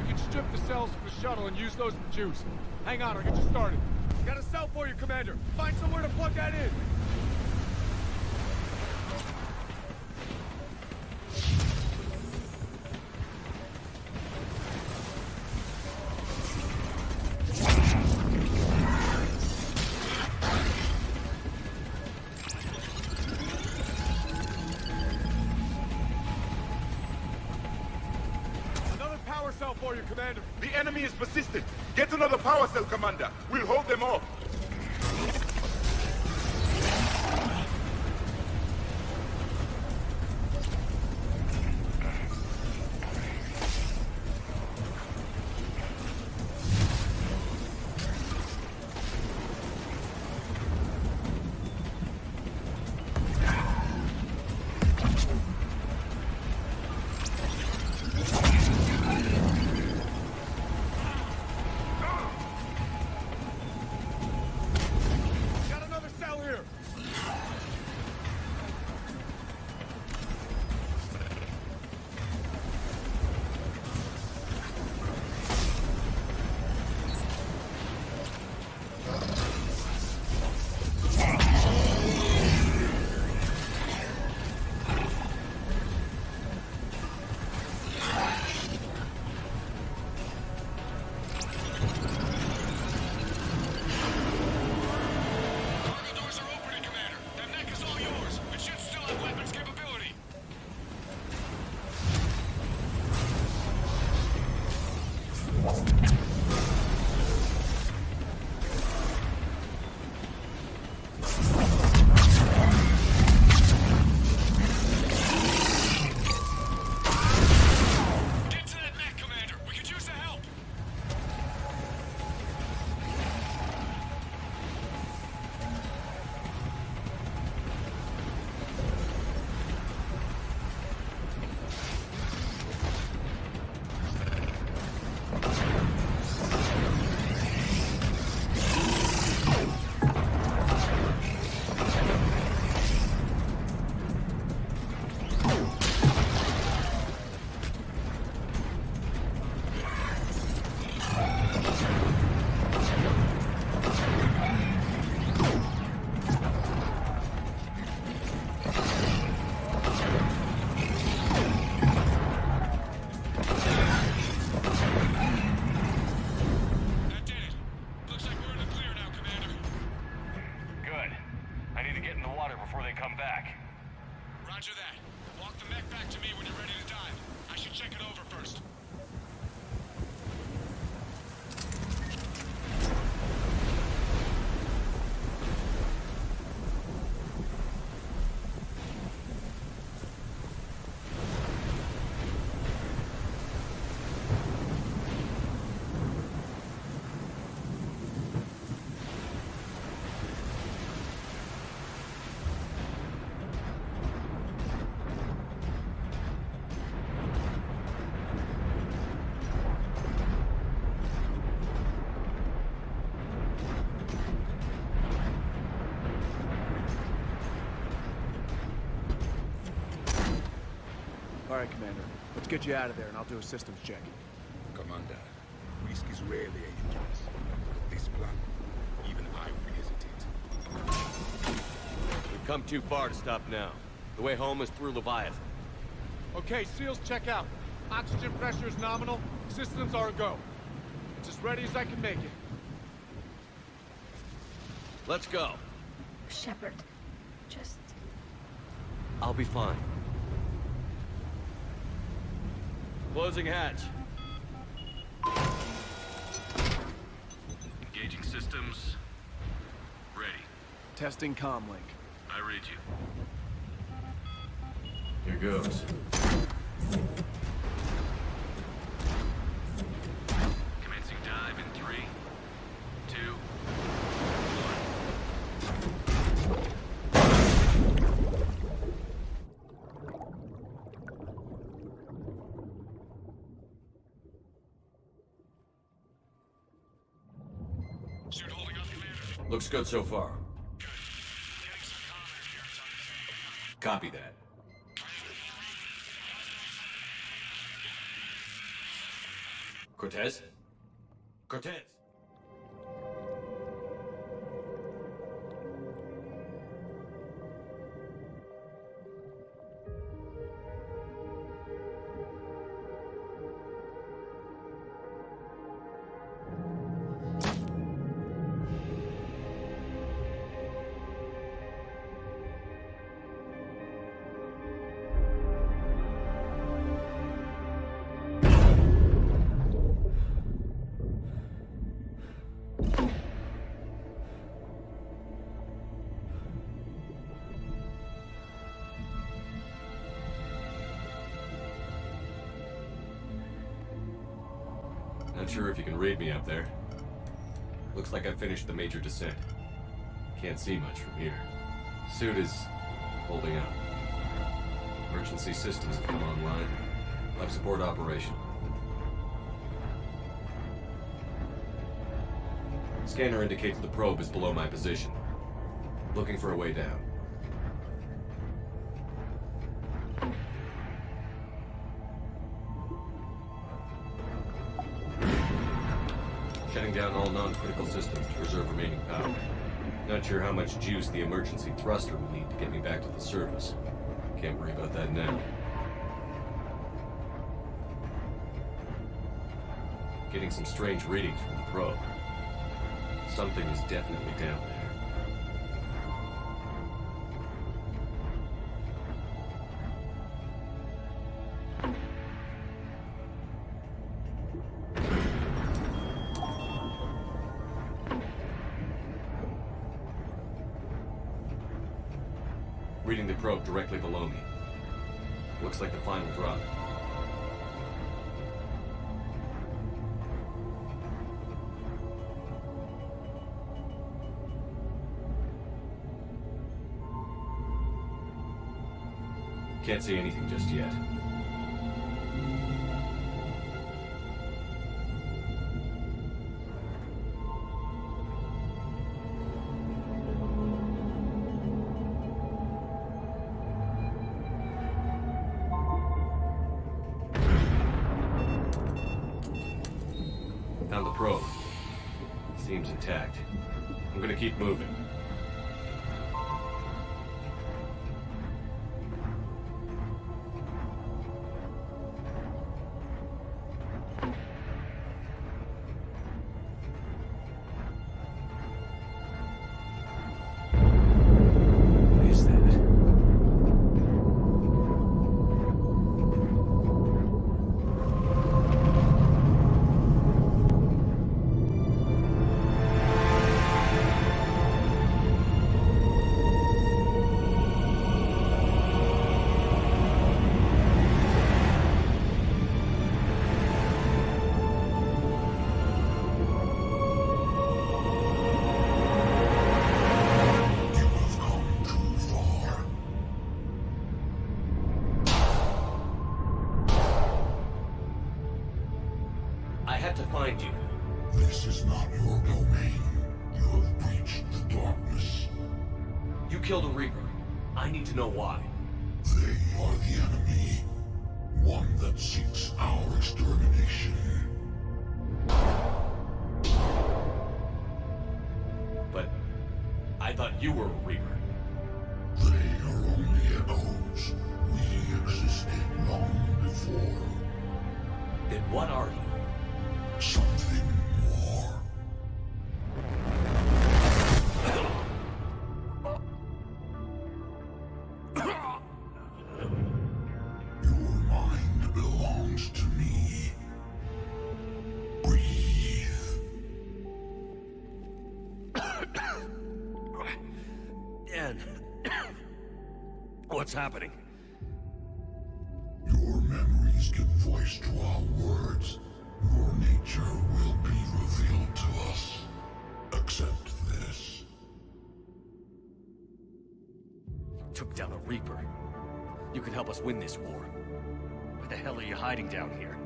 You can strip the cells from the shuttle and use those for juice. Hang on, I'll get you started. Got a cell for you, Commander. Find somewhere to plug that in. For you, Commander. The enemy is persistent. Get another power cell, Commander. We'll hold them off. Alright, Commander. Let's get you out of there and I'll do a systems check. Commander, risk is rarely a hindrance. But this plan, even I would hesitate. We've come too far to stop now. The way home is through Leviathan. Okay, SEALs, check out. Oxygen pressure is nominal. Systems are a go. It's as ready as I can make it. Let's go. Shepard, just... I'll be fine. Closing hatch. Engaging systems. Ready. Testing comlink. I read you. Here goes. Commencing dive in 3, 2, 1. Suit holding up, Commander. Looks good so far. Good. Getting some comms here. It's on Copy that. Cortez? Cortez! Not sure if you can read me up there. Looks like I finished the major descent. Can't see much from here. Suit is holding up. Emergency systems have come online. Life support operation. Scanner indicates the probe is below my position. Looking for a way down. Shutting down all non-critical systems to preserve remaining power. Not sure how much juice the emergency thruster will need to get me back to the surface. Can't worry about that now. Getting some strange readings from the probe. Something is definitely down there. Reading the probe directly below me. Looks like the final drop. Can't see anything just yet. Found the probe. Seems intact. I'm gonna keep moving. What is that? I had to find you. This is not your domain. You have breached the darkness. You killed a Reaper. I need to know why. They are the enemy. seeks our extermination. But I thought you were a Reaper. They are only echoes. We existed long before. Then what are you? Something more. Your mind belongs to me. Breathe. Dan, what's happening? Your memories give voice to our words. Your nature will be revealed to us. Accept this. Took down a Reaper. You can help us win this war. Where the hell are you hiding down here?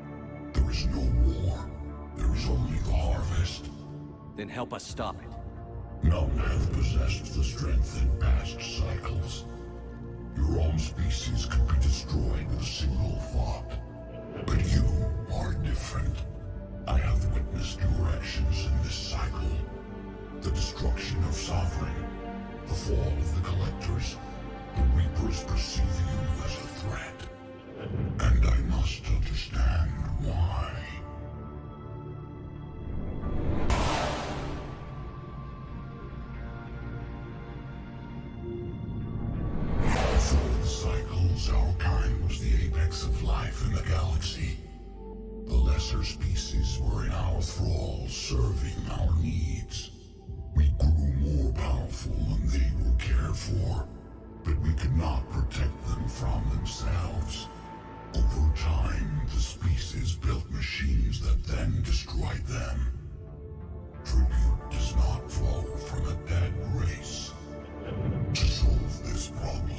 There is no war. There is only the harvest. Then help us stop it. None have possessed the strength in past cycles. Your own species could be destroyed with a single thought. But you are different. I have witnessed your actions in this cycle. The destruction of Sovereign, the fall of the Collectors. The Reapers perceive you as a threat. And I must understand why. Cycles, our kind was the apex of life in the galaxy. The lesser species were in our thrall, serving our needs. We grew more powerful and they were cared for, but we could not protect them from themselves. Over time, the species built machines that then destroyed them. Tribute does not flow from a dead race. To solve this problem,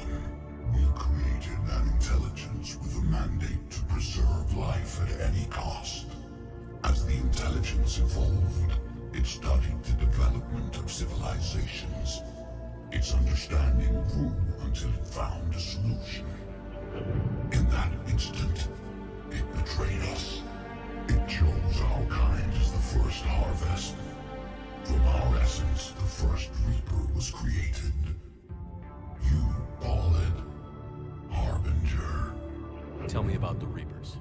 we created an intelligence with a mandate to preserve life at any cost. As the intelligence evolved, it studied the development of civilizations. Its understanding grew until it found a solution. In that instant, it betrayed us. It chose our kind as the first harvest. From our essence, the first Reaper was created. You call it Harbinger. Tell me about the Reapers.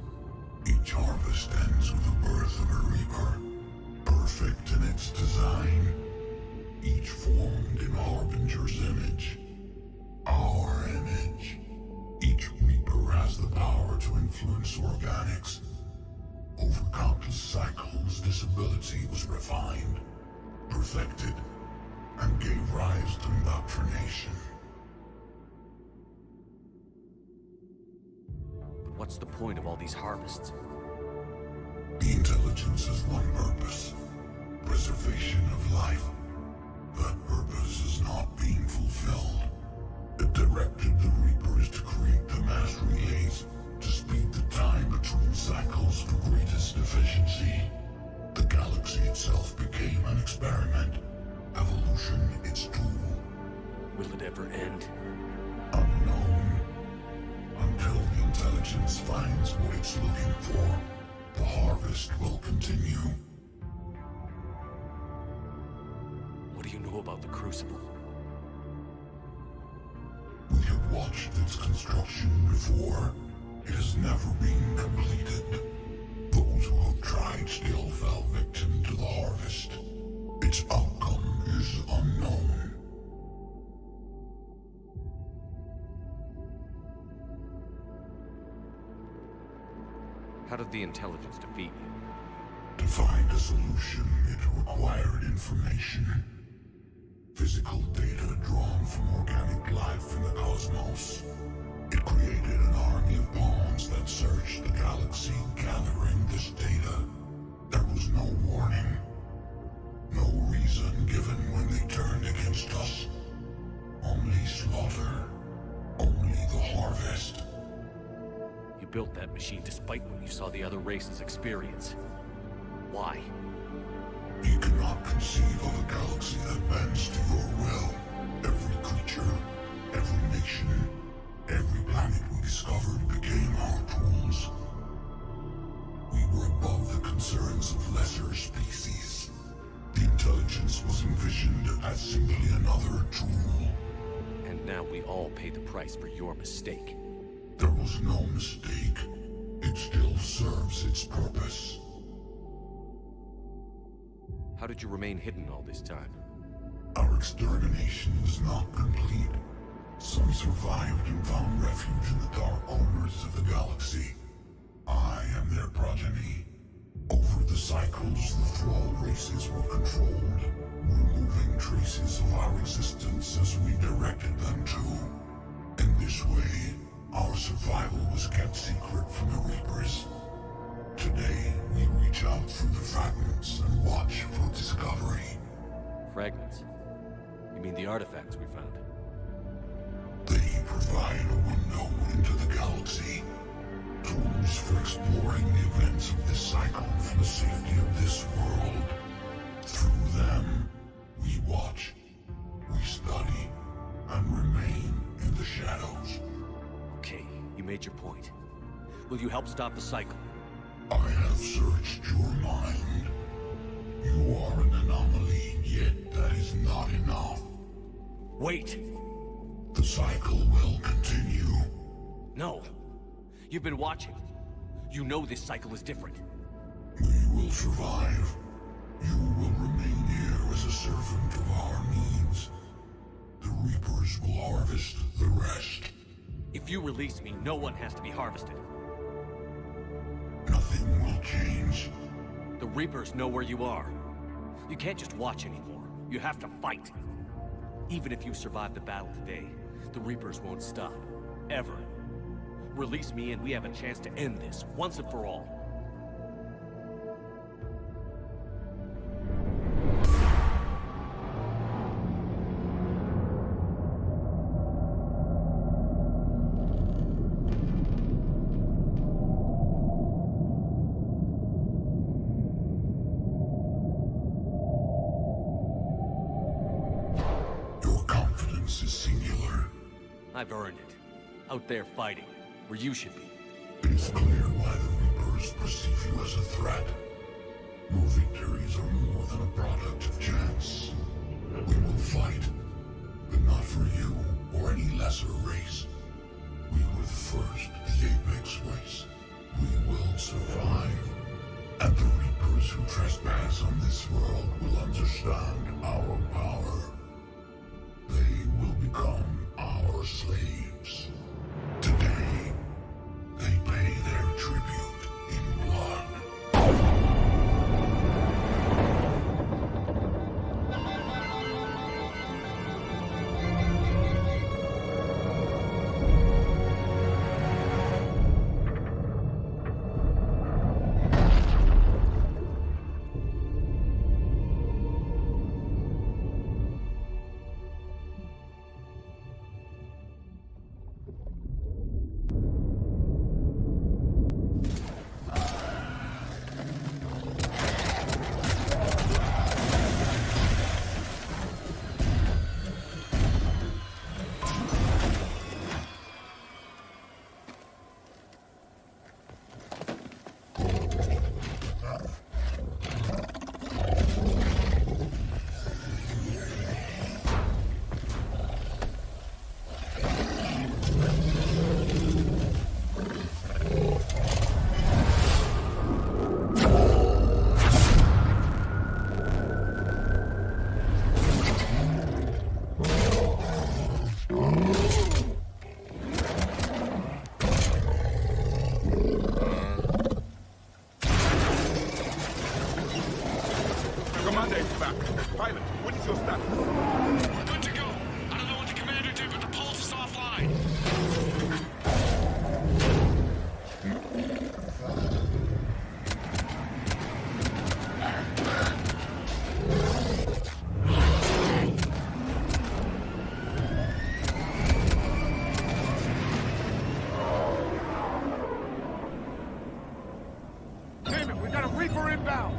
Each harvest ends with the birth of a Reaper, perfect in its design. Each formed in Harbinger's image. Our image. Each Reaper has the power to influence organics. Over countless cycles, this ability was refined, perfected, and gave rise to indoctrination. But what's the point of all these harvests? The intelligence has one purpose: preservation of life. That purpose is not being fulfilled. It directed the Reapers to create the mass relays to speed the time between cycles for greatest efficiency. The galaxy itself became an experiment. Evolution its tool. Will it ever end? Unknown. Until the intelligence finds what it's looking for, the harvest will continue. What do you know about the Crucible? We have watched its construction before. It has never been completed. Those who have tried still fell victim to the harvest. Its outcome is unknown. How did the intelligence defeat you? To find a solution, it required information. Physical data drawn from organic life in the cosmos. It created an army of pawns that searched the galaxy, gathering this data. There was no warning. No reason given when they turned against us. Only slaughter. Only the harvest. You built that machine despite what you saw the other races experience. Why? You cannot conceive of a galaxy that bends to your will. Every creature, every nation, every planet we discovered became our tools. as simply another tool. And now we all pay the price for your mistake. There was no mistake. It still serves its purpose. How did you remain hidden all this time? Our extermination was not complete. Some survived and found refuge in the dark corners of the galaxy. I am their progeny. Over the cycles, the thrall races were controlled, removing traces of our existence as we directed them to. In this way, our survival was kept secret from the Reapers. Today, we reach out through the fragments and watch for discovery. Fragments? You mean the artifacts we found? They provide a window into the galaxy. Tools for exploring the events of this cycle for the safety of this world. Through them, we watch, we study, and remain in the shadows. Okay, you made your point. Will you help stop the cycle? I have searched your mind. You are an anomaly, yet that is not enough. Wait! The cycle will continue. No! You've been watching. You know this cycle is different. We will survive. You will remain here as a servant of our needs. The Reapers will harvest the rest. If you release me, no one has to be harvested. Nothing will change. The Reapers know where you are. You can't just watch anymore. You have to fight. Even if you survive the battle today, the Reapers won't stop. Ever. Release me and we have a chance to end this, once and for all. I've earned it. Out there fighting, where you should be. It is clear why the Reapers perceive you as a threat. Your victories are more than a product of chance. We will fight, but not for you or any lesser race. We were the first, the apex race. We will survive. And the Reapers who trespass on this world will understand our power. They will become our slaves. Today, they pay their tribute in blood. Pilot, what is your status? We're good to go. I don't know what the commander did, but the pulse is offline. Damn it, we got a Reaper inbound!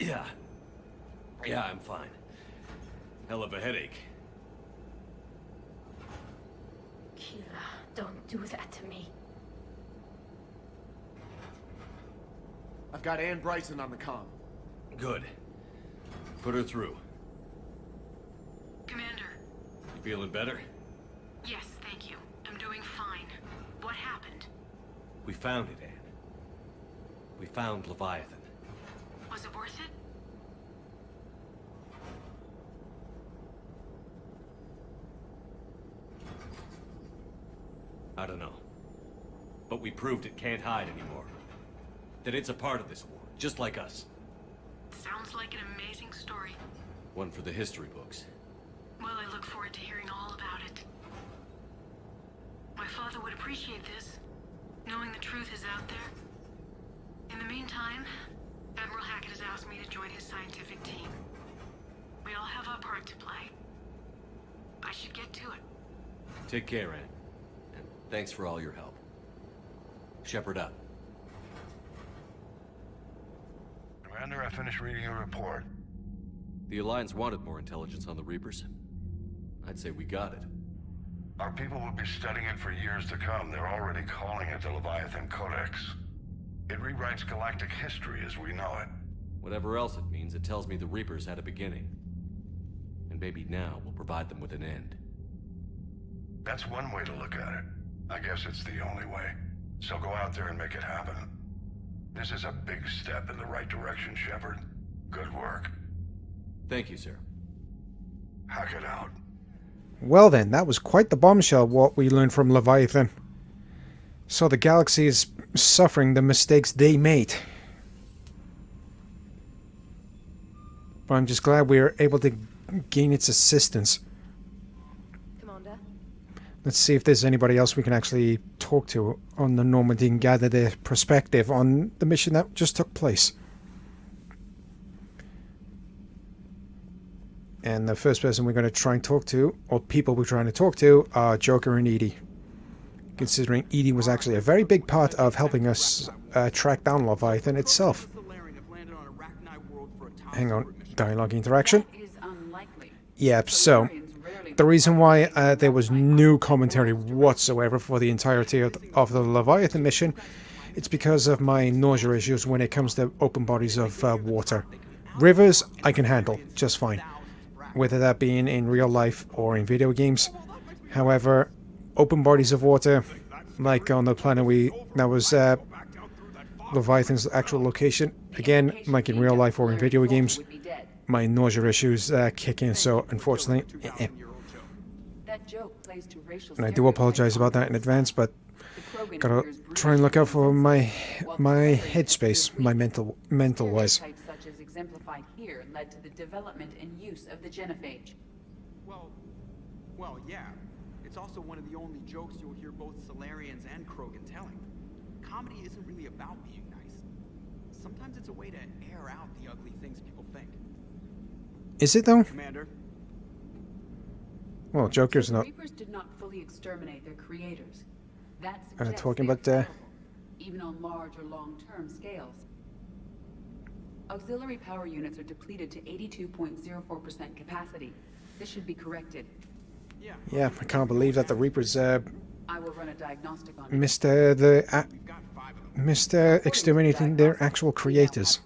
Yeah. Yeah, I'm fine. Hell of a headache. Kira, don't do that to me. I've got Ann Bryson on the comm. Good. Put her through. Commander. You feeling better? Yes, thank you. I'm doing fine. What happened? We found it, Ann. We found Leviathan. Was it worth it? I don't know. But we proved it can't hide anymore. That it's a part of this war, just like us. Sounds like an amazing story. One for the history books. Well, I look forward to hearing all about it. My father would appreciate this, knowing the truth is out there. In the meantime, Admiral Hackett has asked me to join his scientific team. We all have our part to play. I should get to it. Take care, Ann. And thanks for all your help. Shepard up. Commander, I finished reading your report. The Alliance wanted more intelligence on the Reapers. I'd say we got it. Our people will be studying it for years to come. They're already calling it the Leviathan Codex. It rewrites galactic history as we know it. Whatever else it means, it tells me the Reapers had a beginning. And maybe now we'll provide them with an end. That's one way to look at it. I guess it's the only way. So go out there and make it happen. This is a big step in the right direction, Shepard. Good work. Thank you, sir. Hack it out. Well then, that was quite the bombshell what we learned from Leviathan. So the galaxy is suffering the mistakes they made. But I'm just glad we were able to gain its assistance. Commander? Let's see if there's anybody else we can actually talk to on the Normandy and gather their perspective on the mission that just took place. And the first person we're going to try and talk to, or people we're trying to talk to, are Joker and Edie. Considering Edie was actually a very big part of helping us track down Leviathan itself. Hang on, dialogue interaction. Yep, so the reason why there was no commentary whatsoever for the entirety of the Leviathan mission, it's because of my nausea issues when it comes to open bodies of water. Rivers, I can handle just fine, whether that being in real life or in video games. However, open bodies of water, like on the planet that was Leviathan's actual location, again, like in real life or in video games, my nausea issues kick in, so unfortunately, and I do apologize about that in advance, but gotta try and look out for my headspace, my mental wise. Such as exemplified here led to the development and use of the genophage. Well, yeah. It's also one of the only jokes you'll hear both Solarians and Krogan telling. Comedy isn't really about being nice. Sometimes it's a way to air out the ugly things people think. Is it though? Commander. Well, Joker's so the not. Reapers did not fully exterminate their creators. That Talking they're about terrible, even on large or long-term scales. Auxiliary power units are depleted to 82.04% capacity. This should be corrected. Yeah, I can't believe that the Reapers I will run a diagnostic on missed exterminating their actual creators.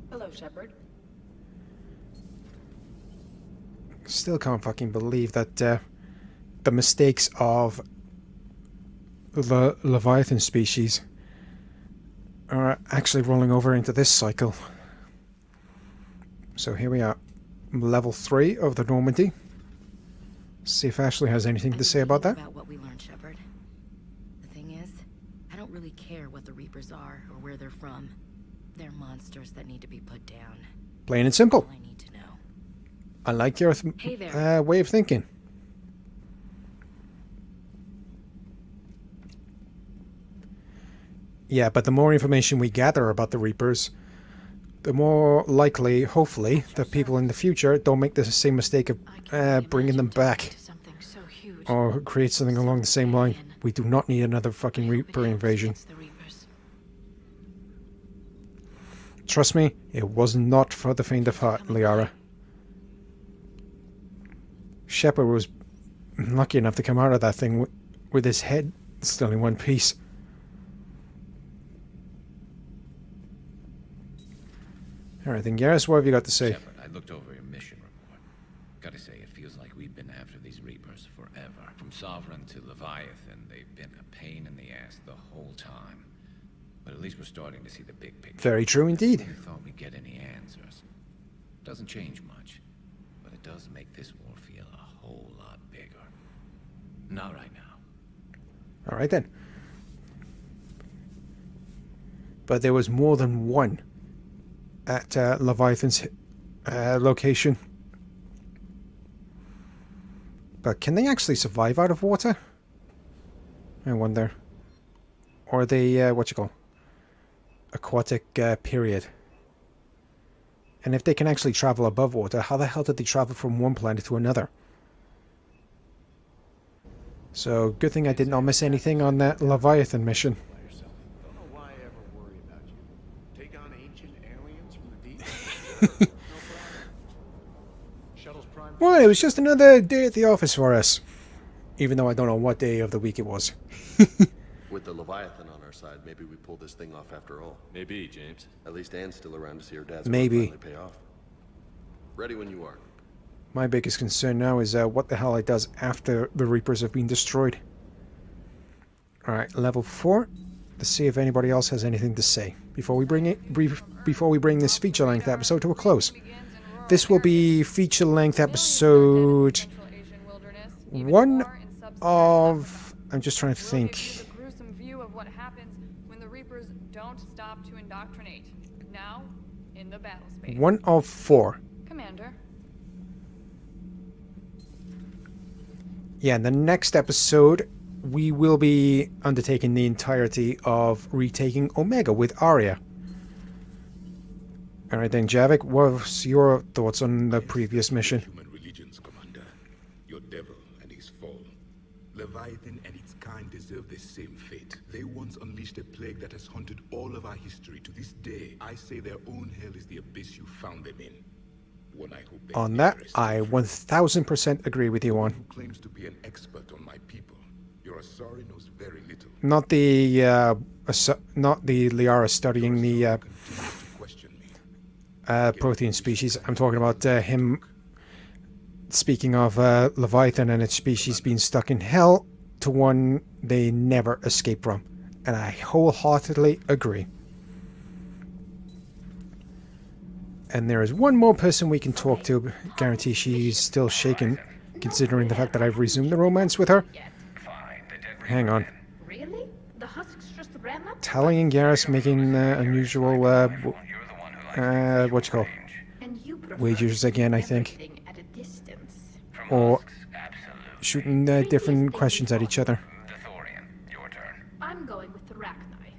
Hello, Shepard. Still can't fucking believe that the mistakes of the Leviathan species are actually rolling over into this cycle. So here we are, level 3 of the Normandy. See if Ashley has anything to say about that. About what we learned, Shepard. The thing is, I don't really care what the Reapers are or where they're from. They're monsters that need to be put down. Plain and simple. All I need to know. I like your Hey there. way of thinking. Yeah, but the more information we gather about the Reapers, the more likely, hopefully, that people in the future don't make the same mistake of bringing them back. Or create something along the same line. We do not need another fucking Reaper invasion. Trust me, it was not for the faint of heart, Liara. Shepard was lucky enough to come out of that thing with his head still in one piece. Alright then, Garrus, what have you got to say? Shepard, I looked over your mission report. Gotta say, it feels like we've been after these Reapers forever. From Sovereign to Leviathan, they've been a pain in the ass the whole time. But at least we're starting to see the big picture. Very true indeed. We thought we'd get any answers. Doesn't change much, but it does make this war feel a whole lot bigger. Not right now. Alright then. But there was more than one at Leviathan's location. But can they actually survive out of water? I wonder. Or are they, what you call, aquatic period? And if they can actually travel above water, how the hell did they travel from one planet to another? So, good thing I did not miss anything on that Leviathan mission. Well, it was just another day at the office for us. Even though I don't know what day of the week it was. With the Leviathan on our side, maybe we pull this thing off after all. Maybe, James. At least Anne's still around to see her dad's Maybe. finally pay off. Ready when you are. My biggest concern now is what the hell it does after the Reapers have been destroyed. Alright, level 4. Let's see if anybody else has anything to say before we bring this feature-length episode to a close. This will be feature-length episode 1 of... I'm just trying to think. Gruesome view of what happens when the Reapers don't stop to indoctrinate. Now, in the battle space. 1 of 4. Commander. Yeah, in the next episode, we will be undertaking the entirety of retaking Omega with Arya. Alright then, Javik, what's your thoughts on the previous mission? Human religions, Commander. Your devil and his fall. Leviathan and its kind deserve the same fate. They once unleashed a plague that has haunted all of our history to this day. I say their own hell is the abyss you found them in. One I hope On that, I 1000% agree with you on. Who claims to be an expert on my people. Your Asari knows very little. Not the Liara studying the protein species. I'm talking about him speaking of Leviathan and its species being stuck in hell to one they never escape from. And I wholeheartedly agree. And there is one more person we can talk to. Guarantee she's still shaken, considering the fact that I've resumed the romance with her. Hang on. Really? The husks just ran up? Tally and Garrus making unusual, what you call, wagers again, I think. Or shooting different questions at each other. I'm going with the Rachni.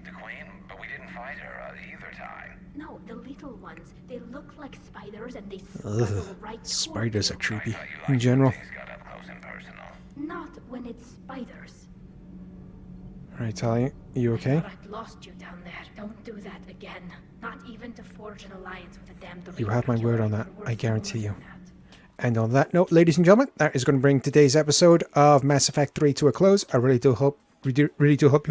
The Queen? But we didn't fight her either time. No, the little ones. They look like spiders and they Ugh, scuttle right spiders are creepy in general. Not when it's spiders. Alright, Tally, you okay? I've lost you down there. Don't do that again. Not even to forge an alliance with a damned You have my word on that, I guarantee you. And on that note, ladies and gentlemen, that is going to bring today's episode of Mass Effect 3 to a close. I really do hope you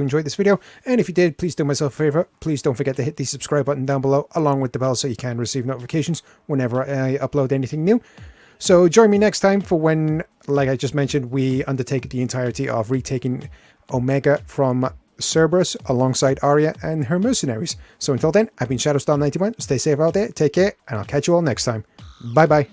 enjoyed this video. And if you did, please do myself a favor. Please don't forget to hit the subscribe button down below, along with the bell, so you can receive notifications whenever I upload anything new. So join me next time for when, like I just mentioned, we undertake the entirety of retaking Omega from Cerberus alongside Arya and her mercenaries. So until then, I've been ShadowStar91. Stay safe out there, take care, and I'll catch you all next time. Bye bye.